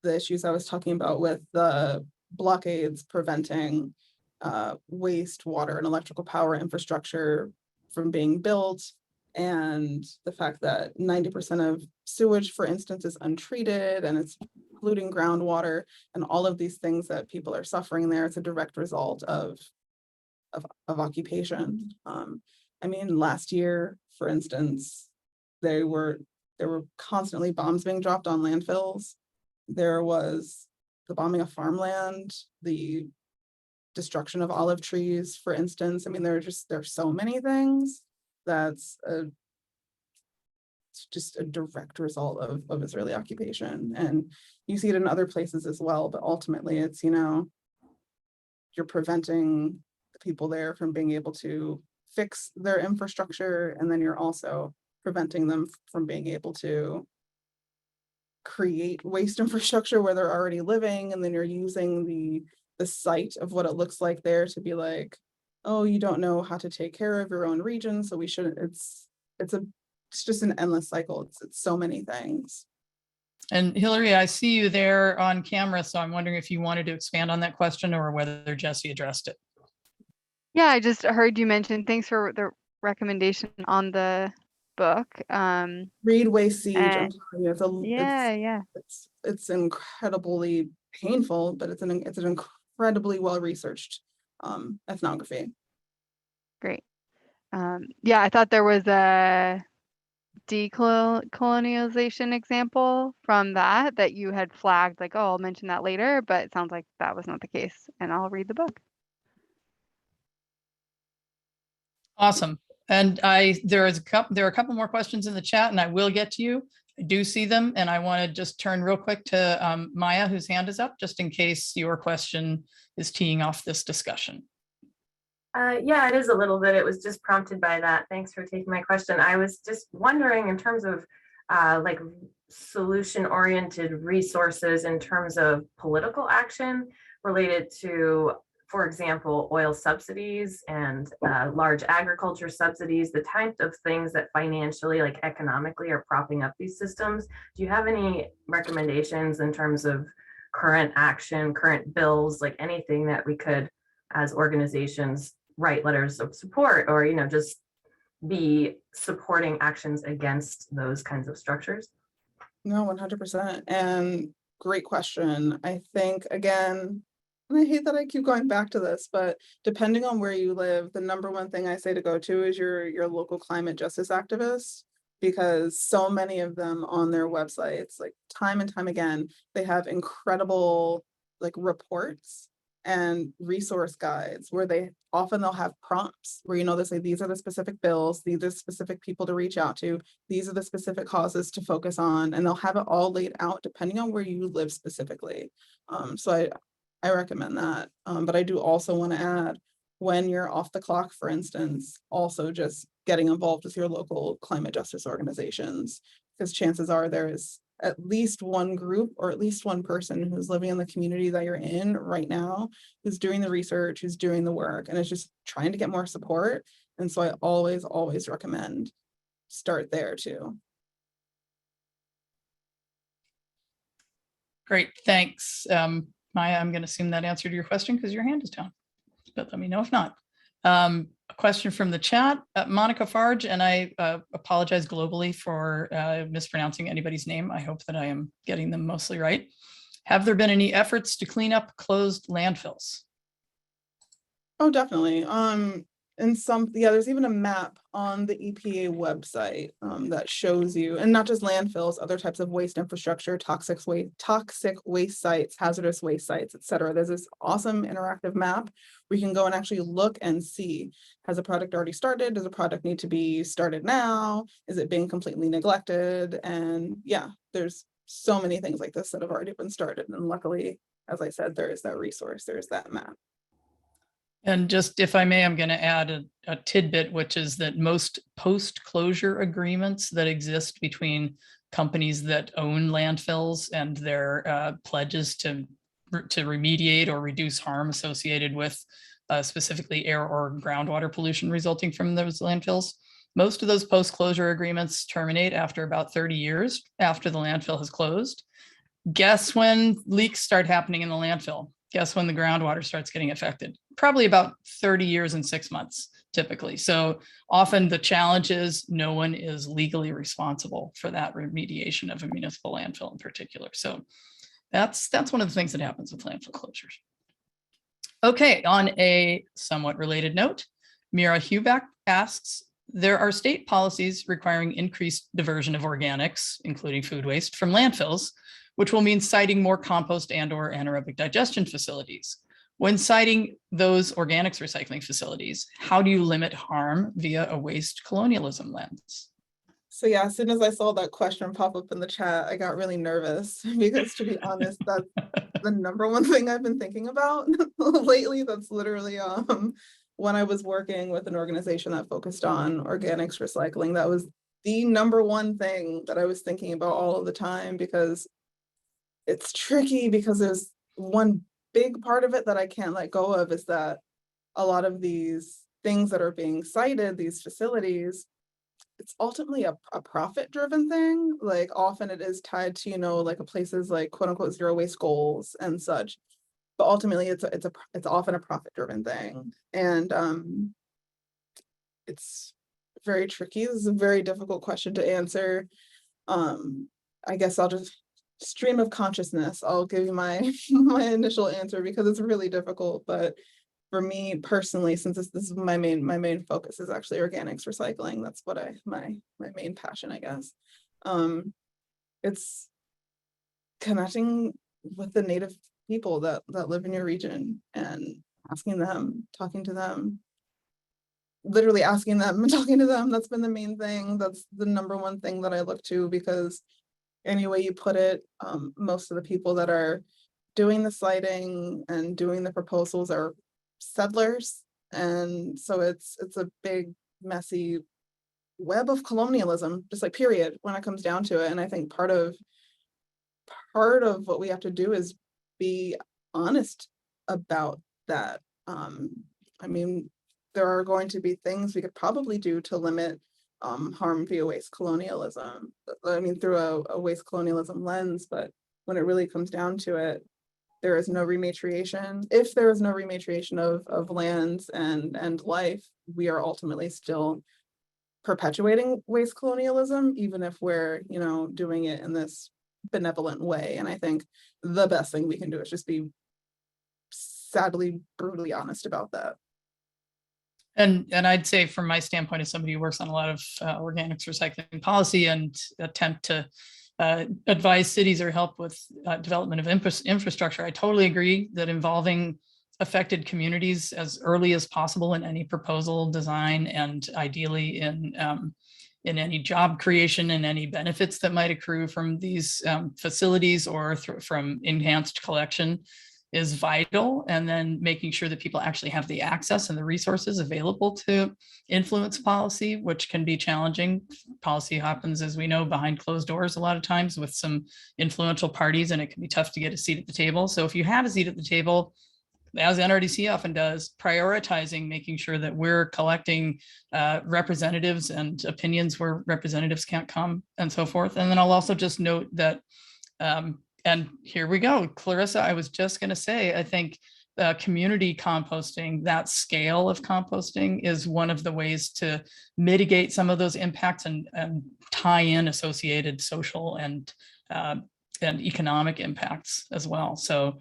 the issues I was talking about with the blockades preventing wastewater and electrical power infrastructure from being built, and the fact that 90% of sewage, for instance, is untreated and it's polluting groundwater, and all of these things that people are suffering there. It's a direct result of occupation. I mean, last year, for instance, there were constantly bombs being dropped on landfills. There was the bombing of farmland, the destruction of olive trees, for instance. I mean, there's so many things that's it's just a direct result of Israeli occupation. And you see it in other places as well, but ultimately it's, you're preventing the people there from being able to fix their infrastructure, and then you're also preventing them from being able to create waste infrastructure where they're already living, and then you're using the site of what it looks like there to be like, oh, you don't know how to take care of your own region, so we shouldn't. It's just an endless cycle. It's so many things. And Hillary, I see you there on camera, so I'm wondering if you wanted to expand on that question or whether Jesi addressed it. Yeah, I just heard you mention, thanks for the recommendation on the book. Read Waste Siege. I'm telling you, it's incredibly painful, but it's an incredibly well-researched ethnography. Great. Yeah, I thought there was a decolonialization example from that you had flagged, like, oh, I'll mention that later, but it sounds like that was not the case, and I'll read the book. Awesome. And there are a couple more questions in the chat, and I will get to you. I do see them, and I want to just turn real quick to Maya, whose hand is up, just in case your question is teeing off this discussion. Yeah, it is a little bit. It was just prompted by that. Thanks for taking my question. I was just wondering, in terms of like solution-oriented resources in terms of political action related to, for example, oil subsidies and large agriculture subsidies, the type of things that financially, like economically, are propping up these systems. Do you have any recommendations in terms of current action, current bills, like anything that we could, as organizations, write letters of support, or just be supporting actions against those kinds of structures? No, 100%. And great question. I think, again, and I hate that I keep going back to this, but depending on where you live, the number one thing I say to go to is your local climate justice activist, because so many of them on their websites, like time and time again, they have incredible like reports and resource guides where they'll have prompts where, they say, these are the specific bills, these are specific people to reach out to, these are the specific causes to focus on, and they'll have it all laid out depending on where you live specifically. So I recommend that. But I do also want to add, when you're off the clock, for instance, also just getting involved with your local climate justice organizations, because chances are there is at least one group or at least one person who's living in the community that you're in right now, who's doing the research, who's doing the work, and is just trying to get more support. And so I always recommend start there too. Great, thanks. Maya, I'm going to assume that answered your question because your hand is down, but let me know if not. A question from the chat, Monica Farge, and I apologize globally for mispronouncing anybody's name. I hope that I am getting them mostly right. Have there been any efforts to clean up closed landfills? Oh, definitely. And there's even a map on the EPA website that shows you, and not just landfills, other types of waste infrastructure, toxic waste sites, hazardous waste sites, etc. There's this awesome interactive map where you can go and actually look and see, has a project already started? Does a project need to be started now? Is it being completely neglected? And yeah, there's so many things like this that have already been started. And luckily, as I said, there is that resource, there's that map. And just, if I may, I'm going to add a tidbit, which is that most post-closure agreements that exist between companies that own landfills and their pledges to remediate or reduce harm associated with specifically air or groundwater pollution resulting from those landfills, most of those post-closure agreements terminate after about 30 years after the landfill has closed. Guess when leaks start happening in the landfill? Guess when the groundwater starts getting affected? Probably about 30 years and 6 months, typically. So often the challenge is no one is legally responsible for that remediation of a municipal landfill in particular. So that's one of the things that happens with landfill closures. Okay, on a somewhat related note, Mira Huback asks, there are state policies requiring increased diversion of organics, including food waste, from landfills, which will mean siting more compost and/or anaerobic digestion facilities. When siting those organics recycling facilities, how do you limit harm via a waste colonialism lens? So yeah, as soon as I saw that question pop up in the chat, I got really nervous because, to be honest, that's the number one thing I've been thinking about lately. That's literally when I was working with an organization that focused on organics recycling, that was the number one thing that I was thinking about all of the time, because it's tricky, because there's one big part of it that I can't let go of, is that a lot of these things that are being cited, these facilities, it's ultimately a profit-driven thing. Like often it is tied to, like a places like quote unquote zero waste goals and such. But ultimately it's often a profit-driven thing. And it's very tricky. This is a very difficult question to answer. I guess I'll just stream of consciousness. I'll give you my my initial answer because it's really difficult. But for me personally, since this is my main focus is actually organics recycling. That's what my main passion, I guess. It's connecting with the native people that live in your region and asking them, talking to them, literally asking them and talking to them. That's been the main thing. That's the number one thing that I look to, because any way you put it, most of the people that are doing the siting and doing the proposals are settlers. And so it's a big, messy web of colonialism, just like period, when it comes down to it. And I think part of what we have to do is be honest about that. I mean, there are going to be things we could probably do to limit harm via waste colonialism. I mean, through a waste colonialism lens, but when it really comes down to it, there is no rematriation. If there is no rematriation of lands and life, we are ultimately still perpetuating waste colonialism, even if we're, doing it in this benevolent way. And I think the best thing we can do is just be sadly, brutally honest about that. And I'd say from my standpoint as somebody who works on a lot of organics recycling policy and attempt to advise cities or help with development of infrastructure, I totally agree that involving affected communities as early as possible in any proposal design, and ideally in any job creation and any benefits that might accrue from these facilities or from enhanced collection, is vital. And then making sure that people actually have the access and the resources available to influence policy, which can be challenging. Policy happens, as we know, behind closed doors a lot of times with some influential parties, and it can be tough to get a seat at the table. So if you have a seat at the table, as NRDC often does, prioritizing making sure that we're collecting representatives and opinions where representatives can't come, and so forth. And then I'll also just note that, and here we go, Clarissa, I was just going to say, I think community composting, that scale of composting, is one of the ways to mitigate some of those impacts and tie in associated social and economic impacts as well. So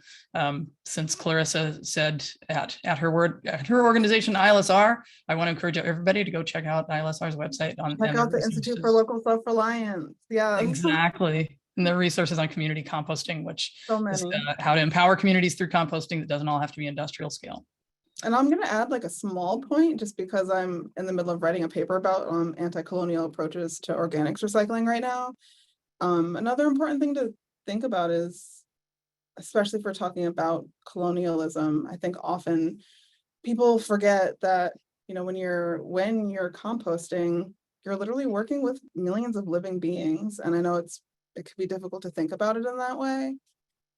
since Clarissa said at her organization, ILSR, I want to encourage everybody to go check out ILSR's website on Check out the Institute for Local Self-Reliance. Yeah, exactly. And the resources on community composting, which so is many. how to empower communities through composting that doesn't all have to be industrial scale. And I'm going to add like a small point, just because I'm in the middle of writing a paper about anti-colonial approaches to organics recycling right now. Another important thing to think about is, especially if we're talking about colonialism, I think often people forget that, when you're composting, you're literally working with millions of living beings. And I know it could be difficult to think about it in that way,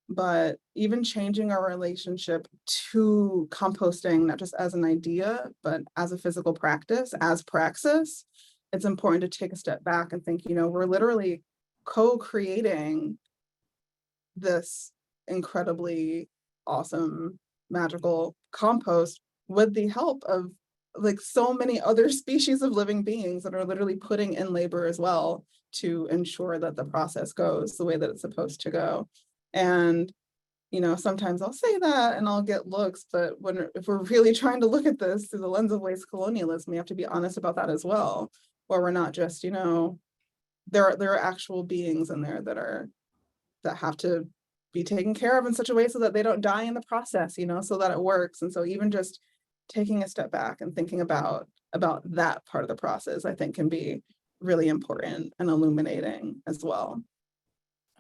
but even changing our relationship to composting, not just as an idea, but as a physical practice, as praxis, it's important to take a step back and think, we're literally co-creating this incredibly awesome, magical compost with the help of like so many other species of living beings that are literally putting in labor as well to ensure that the process goes the way that it's supposed to go. And sometimes I'll say that and I'll get looks, but if we're really trying to look at this through the lens of waste colonialism, we have to be honest about that as well, where we're not just, there are actual beings in there that have to be taken care of in such a way so that they don't die in the process, so that it works. And so even just taking a step back and thinking about that part of the process, I think can be really important and illuminating as well.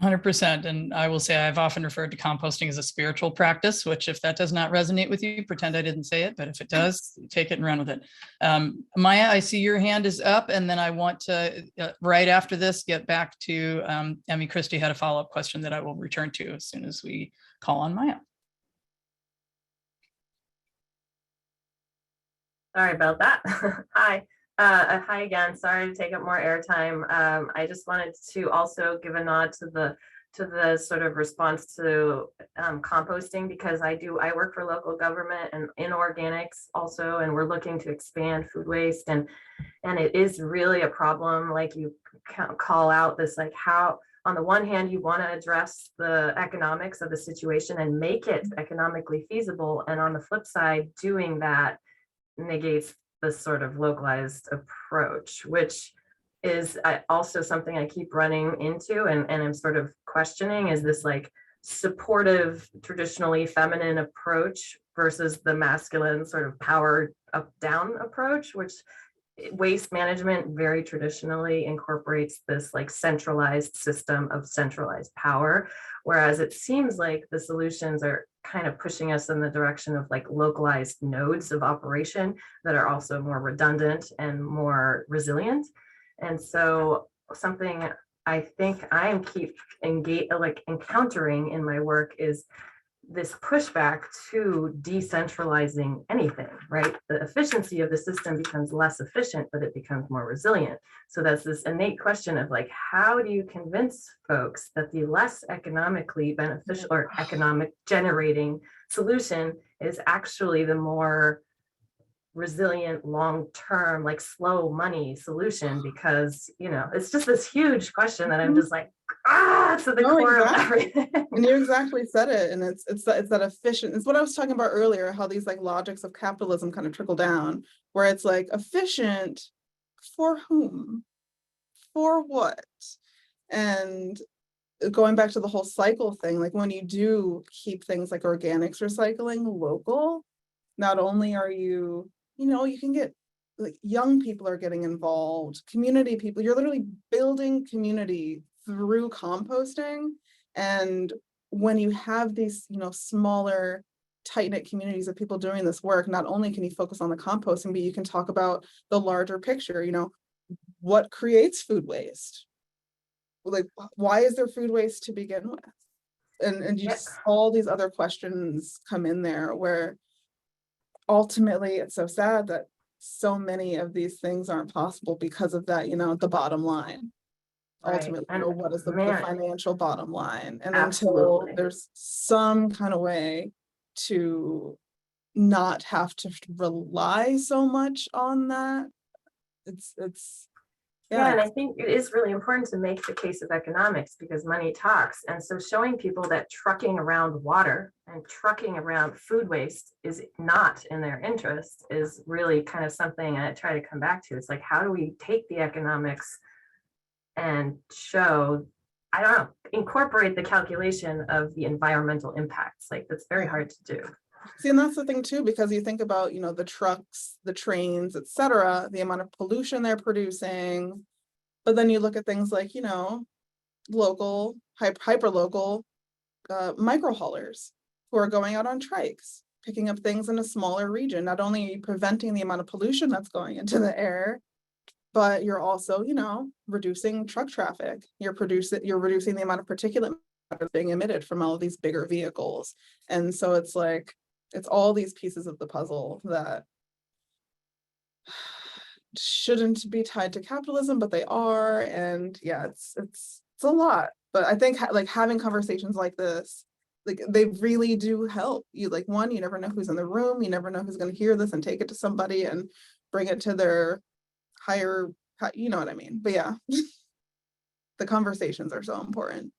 100%. And I will say I've often referred to composting as a spiritual practice, which if that does not resonate with you, pretend I didn't say it, but if it does, take it and run with it. Maya, I see your hand is up, and then I want to, right after this, get back to Emmy Christie had a follow-up question that I will return to as soon as we call on Maya. Sorry about that. Hi. Hi again. Sorry to take up more airtime. I just wanted to also give a nod to the sort of response to composting, because I work for local government and in organics also, and we're looking to expand food waste, and it is really a problem. Like you call out this, like how on the one hand you want to address the economics of the situation and make it economically feasible, and on the flip side, doing that negates this sort of localized approach, which is also something I keep running into and I'm sort of questioning, is this like supportive, traditionally feminine approach versus the masculine sort of power up down approach, which waste management very traditionally incorporates this like centralized system of centralized power, whereas it seems like the solutions are kind of pushing us in the direction of like localized nodes of operation that are also more redundant and more resilient. And so something I think I keep encountering in my work is this pushback to decentralizing anything, right? The efficiency of the system becomes less efficient, but it becomes more resilient. So that's this innate question of like, how do you convince folks that the less economically beneficial or economic generating solution is actually the more resilient, long-term, like slow money solution? Because, it's just this huge question that I'm just like, to the No, core exactly. of everything. And you exactly said it. And it's that efficient. It's what I was talking about earlier, how these like logics of capitalism kind of trickle down, where it's like efficient for whom? For what? And going back to the whole cycle thing, like when you do keep things like organics recycling local, not only are you, you can get like young people are getting involved, community people, you're literally building community through composting. And when you have these, smaller, tight-knit communities of people doing this work, not only can you focus on the composting, but you can talk about the larger picture, what creates food waste? Like, why is there food waste to begin with? And you just, all these other questions come in there where ultimately it's so sad that so many of these things aren't possible because of that, the bottom line. Right. Ultimately, And what is the financial bottom line? And absolutely. until there's some kind of way to not have to rely so much on that, it's Yeah, and I think it is really important to make the case of economics because money talks. And so showing people that trucking around water and trucking around food waste is not in their interest is really kind of something I try to come back to. It's like, how do we take the economics and show, I don't know, incorporate the calculation of the environmental impacts? Like, that's very hard to do. See, and that's the thing too, because you think about, the trucks, the trains, etc., the amount of pollution they're producing, but then you look at things like, local, hyper local micro haulers who are going out on trikes, picking up things in a smaller region. Not only are you preventing the amount of pollution that's going into the air, but you're also, reducing truck traffic. You're reducing the amount of particulate matter being emitted from all of these bigger vehicles. And so it's like, it's all these pieces of the puzzle that shouldn't be tied to capitalism, but they are. And yeah, it's a lot. But I think like having conversations like this, like they really do help you. Like one, you never know who's in the room. You never know who's going to hear this and take it to somebody and bring it to their higher, you know what I mean? But yeah, the conversations are so important.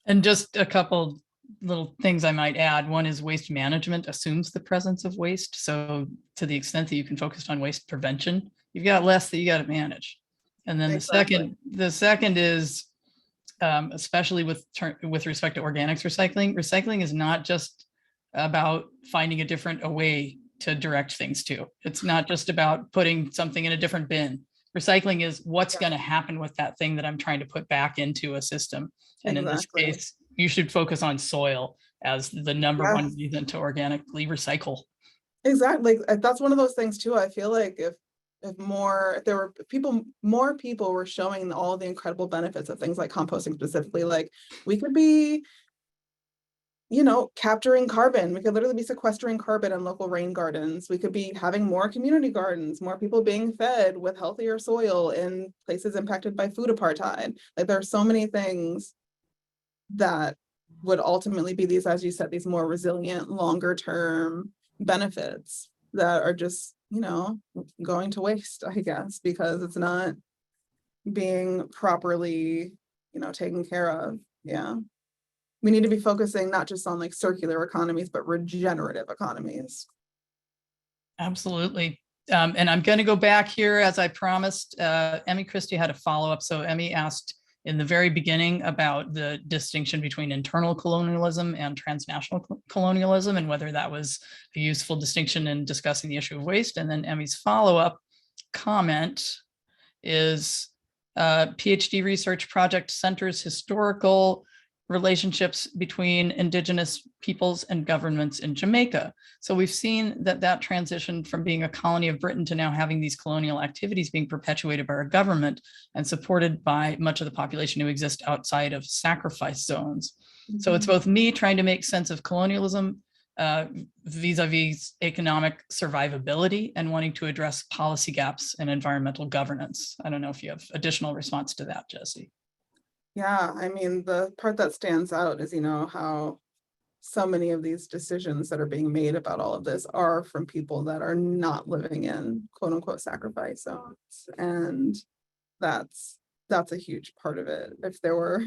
And just a couple little things I might add. One is waste management assumes the presence of waste. So to the extent that you can focus on waste prevention, you've got less that you got to manage. And then Exactly. the second is, especially with respect to organics recycling is not just about finding a way to direct things to. It's not just about putting something in a different bin. Recycling is what's going to happen with that thing that I'm trying to put back into a system. And in this case, you should focus on soil as the number one reason to organically recycle. Exactly. That's one of those things too. I feel like if more people were showing all the incredible benefits of things like composting specifically, like we could be, capturing carbon. We could literally be sequestering carbon in local rain gardens. We could be having more community gardens, more people being fed with healthier soil in places impacted by food apartheid. Like there are so many things that would ultimately be these, as you said, these more resilient, longer term benefits that are just, going to waste, I guess, because it's not being properly, taken care of. Yeah. We need to be focusing not just on like circular economies, but regenerative economies. Absolutely. And I'm going to go back here, as I promised. Emmy Christie had a follow-up. So Emmy asked in the very beginning about the distinction between internal colonialism and transnational colonialism and whether that was a useful distinction in discussing the issue of waste. And then Emmy's follow-up comment is PhD research project centers historical relationships between indigenous peoples and governments in Jamaica. So we've seen that transition from being a colony of Britain to now having these colonial activities being perpetuated by our government and supported by much of the population who exist outside of sacrifice zones. Mm-hmm. So it's both me trying to make sense of colonialism vis-a-vis economic survivability and wanting to address policy gaps in environmental governance. I don't know if you have additional response to that, Jesi. Yeah, I mean, the part that stands out is, how so many of these decisions that are being made about all of this are from people that are not living in quote unquote sacrifice zones. And that's a huge part of it. If there were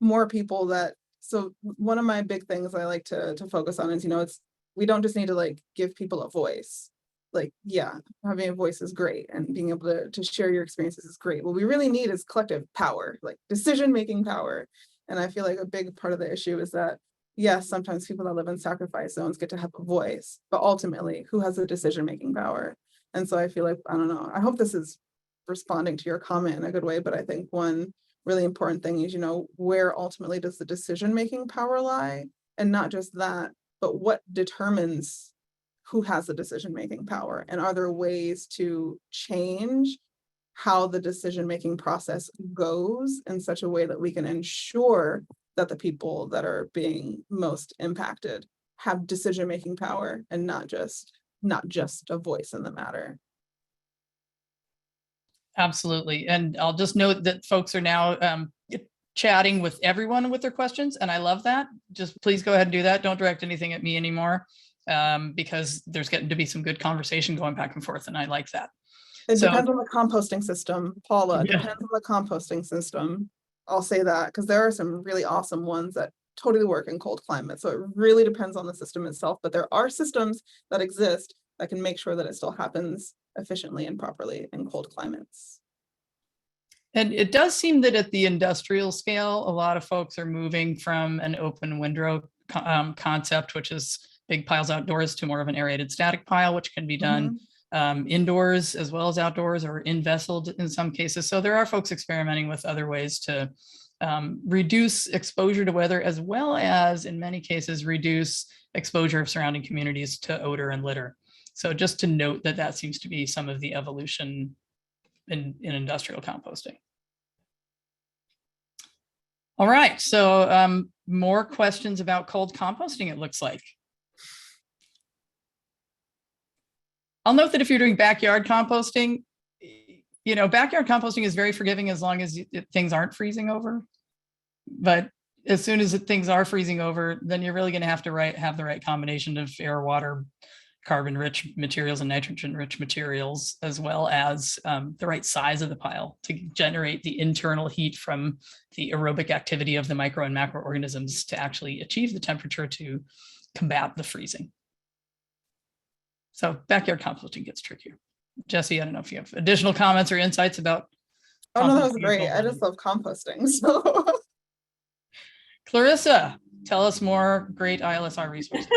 more people that, so one of my big things I like to focus on is, we don't just need to like give people a voice. Like, yeah, having a voice is great and being able to share your experiences is great. What we really need is collective power, like decision-making power. And I feel like a big part of the issue is that, yes, sometimes people that live in sacrifice zones get to have a voice, but ultimately, who has the decision-making power? And so I feel like, I don't know, I hope this is responding to your comment in a good way, but I think one really important thing is, where ultimately does the decision-making power lie? And not just that, but what determines who has the decision-making power? And are there ways to change how the decision-making process goes in such a way that we can ensure that the people that are being most impacted have decision-making power and not just a voice in the matter? Absolutely. And I'll just note that folks are now chatting with everyone with their questions, and I love that. Just please go ahead and do that. Don't direct anything at me anymore, because there's getting to be some good conversation going back and forth, and I like that. It depends on the composting system, Paula. Yeah. Depends on the composting system. I'll say that because there are some really awesome ones that totally work in cold climates. So it really depends on the system itself, but there are systems that exist that can make sure that it still happens efficiently and properly in cold climates. And it does seem that at the industrial scale, a lot of folks are moving from an open windrow concept, which is big piles outdoors, to more of an aerated static pile, which can be done indoors as well as outdoors, or in vessel in some cases. So there are folks experimenting with other ways to reduce exposure to weather, as well as in many cases reduce exposure of surrounding communities to odor and litter. So just to note that that seems to be some of the evolution in industrial composting. All right, so more questions about cold composting, it looks like. I'll note that if you're doing backyard composting, backyard composting is very forgiving as long as things aren't freezing over. But as soon as things are freezing over, then you're really going to have to have the right combination of air, water, carbon-rich materials and nitrogen-rich materials, as well as the right size of the pile to generate the internal heat from the aerobic activity of the micro and macroorganisms to actually achieve the temperature to combat the freezing. So backyard composting gets trickier. Jesse, I don't know if you have additional comments or insights about. Oh no, that was great. I just love composting. So Clarissa, tell us more great ILSR resources.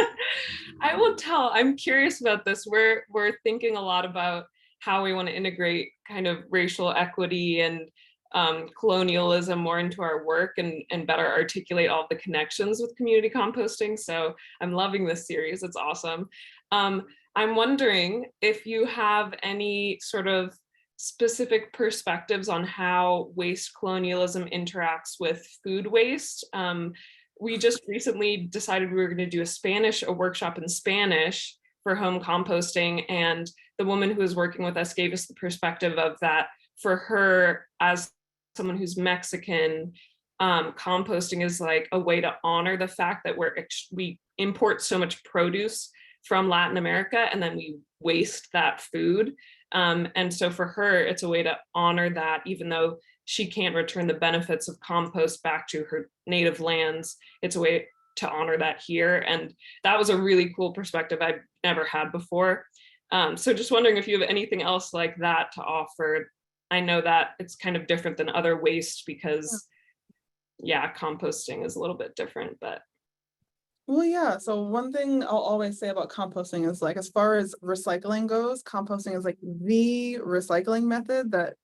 I will tell. I'm curious about this. We're thinking a lot about how we want to integrate kind of racial equity and colonialism more into our work and better articulate all the connections with community composting. So I'm loving this series. It's awesome. I'm wondering if you have any sort of specific perspectives on how waste colonialism interacts with food waste. We just recently decided we were going to do a workshop in Spanish for home composting. And the woman who was working with us gave us the perspective of that for her, as someone who's Mexican, composting is like a way to honor the fact that we import so much produce from Latin America and then we waste that food. And so for her, it's a way to honor that, even though she can't return the benefits of compost back to her native lands. It's a way to honor that here. And that was a really cool perspective I've never had before. So just wondering if you have anything else like that to offer. I know that it's kind of different than other waste because, yeah, composting is a little bit different, but. Well, yeah. So one thing I'll always say about composting is like, as far as recycling goes, composting is like the recycling method that's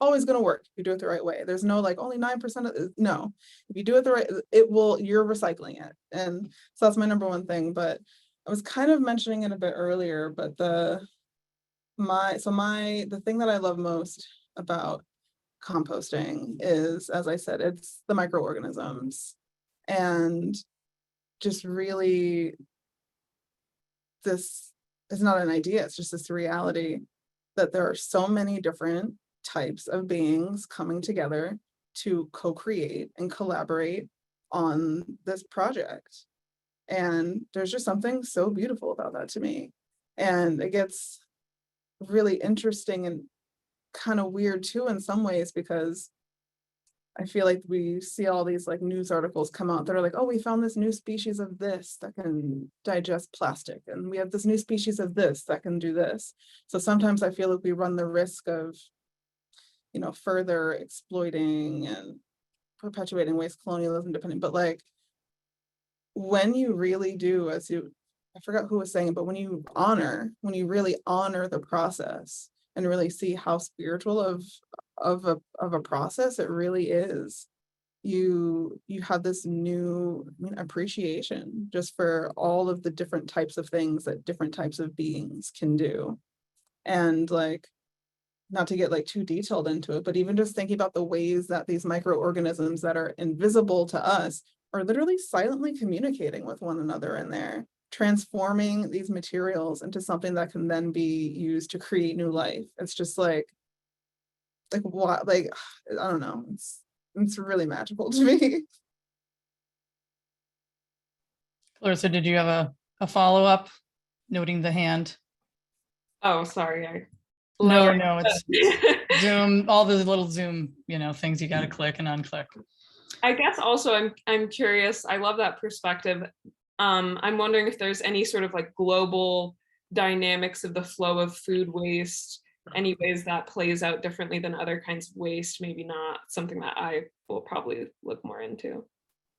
always going to work if you do it the right way. There's no like only 9% of no. If you do it the right, you're recycling it. And so that's my number one thing. But I was kind of mentioning it a bit earlier, but the thing that I love most about composting is, as I said, it's the microorganisms. And just really, this is not an idea, it's just this reality that there are so many different types of beings coming together to co-create and collaborate on this project. And there's just something so beautiful about that to me. And it gets really interesting and kind of weird too in some ways, because I feel like we see all these like news articles come out that are like, oh, we found this new species of this that can digest plastic, and we have this new species of this that can do this. So sometimes I feel like we run the risk of, you know, further exploiting and perpetuating waste colonialism, depending, but like when you really do, as you, I forgot who was saying it, but when you really honor the process and really see how spiritual of a process it really is, you have this new, I mean, appreciation just for all of the different types of things that different types of beings can do. And like, not to get like too detailed into it, but even just thinking about the ways that these microorganisms that are invisible to us are literally silently communicating with one another in there, transforming these materials into something that can then be used to create new life. It's just like what, like, I don't know. It's really magical to me. Clarissa, did you have a follow-up noting the hand? Oh, sorry. I No, lowered no, it's the- Zoom, all the little Zoom, you know, things you got to click and unclick. I guess also I'm curious. I love that perspective. I'm wondering if there's any sort of like global dynamics of the flow of food waste, any ways that plays out differently than other kinds of waste. Maybe not something that I will probably look more into.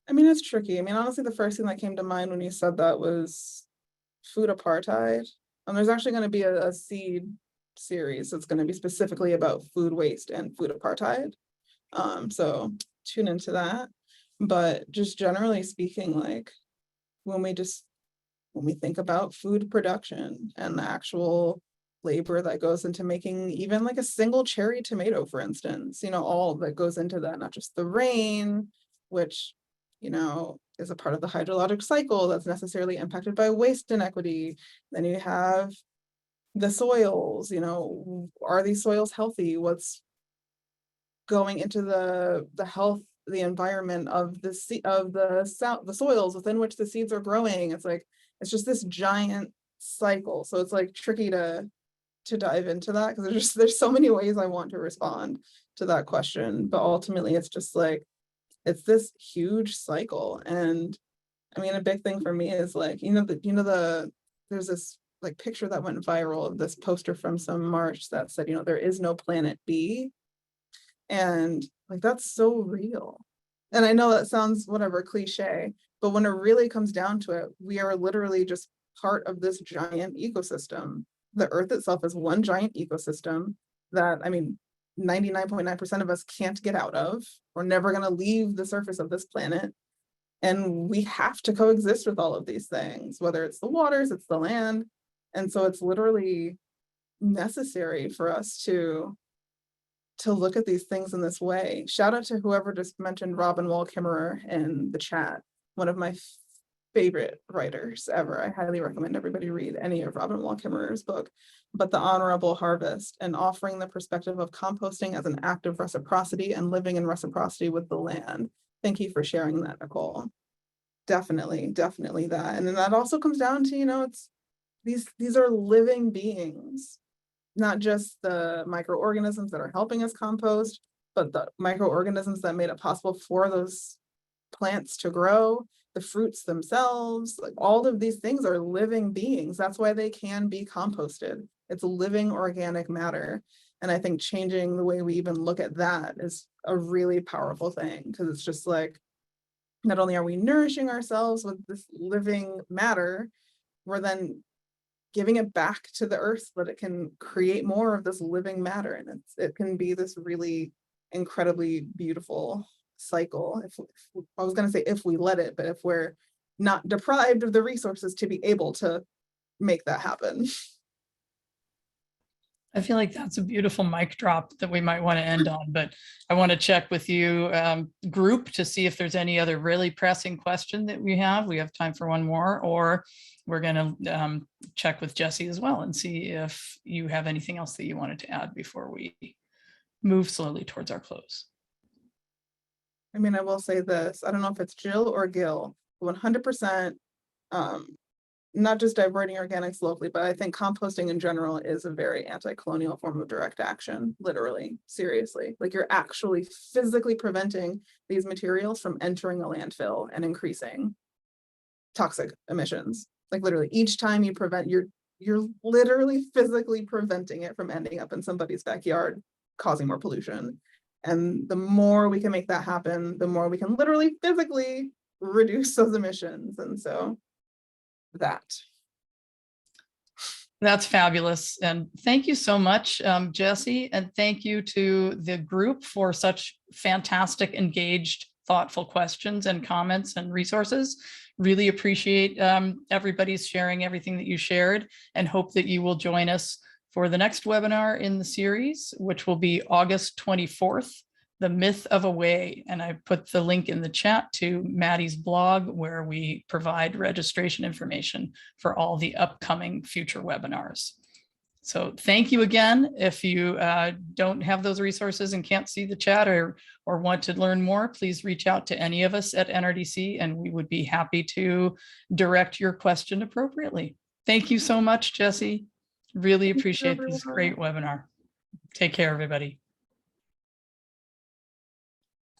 I mean, it's tricky. I mean, honestly, the first thing that came to mind when you said that was food apartheid. There's actually going to be a seed series that's going to be specifically about food waste and food apartheid. So tune into that. But just generally speaking, like when we think about food production and the actual labor that goes into making even like a single cherry tomato, for instance, you know, all that goes into that, not just the rain, which, you know, is a part of the hydrologic cycle that's necessarily impacted by waste inequity. Then you have the soils, you know, are these soils healthy? What's going into the health, the environment of the soils within which the seeds are growing? It's like, it's just this giant cycle. So it's like tricky to dive into that, because there's so many ways I want to respond to that question, but ultimately it's just like, it's this huge cycle. And I mean, a big thing for me is like, there's this like picture that went viral of this poster from some march that said, you know, there is no planet B. And like, that's so real. And I know that sounds whatever cliche, but when it really comes down to it, we are literally just part of this giant ecosystem. The earth itself is one giant ecosystem that, I mean, 99.9% of us can't get out of. We're never going to leave the surface of this planet. And we have to coexist with all of these things, whether it's the waters, it's the land. And so it's literally necessary for us to look at these things in this way. Shout out to whoever just mentioned Robin Wall Kimmerer in the chat, one of my favorite writers ever. I highly recommend everybody read any of Robin Wall Kimmerer's book, but The Honorable Harvest, and offering the perspective of composting as an act of reciprocity and living in reciprocity with the land. Thank you for sharing that, Nicole. Definitely that. And then that also comes down to, you know, it's these are living beings, not just the microorganisms that are helping us compost, but the microorganisms that made it possible for those plants to grow, the fruits themselves, like all of these things are living beings. That's why they can be composted. It's living organic matter. And I think changing the way we even look at that is a really powerful thing, because it's just like, not only are we nourishing ourselves with this living matter, we're then giving it back to the earth so that it can create more of this living matter. And it can be this really incredibly beautiful cycle. If I was going to say if we let it, but if we're not deprived of the resources to be able to make that happen. I feel like that's a beautiful mic drop that we might want to end on, but I want to check with you, group, to see if there's any other really pressing question that we have. We have time for one more, or we're going to check with Jesi as well and see if you have anything else that you wanted to add before we move slowly towards our close. I mean, I will say this, I don't know if it's Jill or Gil, 100% Not just diverting organics locally, but I think composting in general is a very anti-colonial form of direct action, literally, seriously. Like you're actually physically preventing these materials from entering a landfill and increasing toxic emissions. Like literally each time you prevent, you're literally physically preventing it from ending up in somebody's backyard, causing more pollution. And the more we can make that happen, the more we can literally physically reduce those emissions. And so That's fabulous. And thank you so much, Jesi. And thank you to the group for such fantastic, engaged, thoughtful questions and comments and resources. Really appreciate everybody's sharing everything that you shared, and hope that you will join us for the next webinar in the series, which will be August 24th. The Myth of a Way. And I put the link in the chat to Maddie's blog, where we provide registration information for all the upcoming future webinars. So thank you again. If you don't have those resources and can't see the chat or want to learn more, please reach out to any of us at NRDC, and we would be happy to direct your question appropriately. Thank you so much, Jesi. Really appreciate this great webinar. Take care, everybody.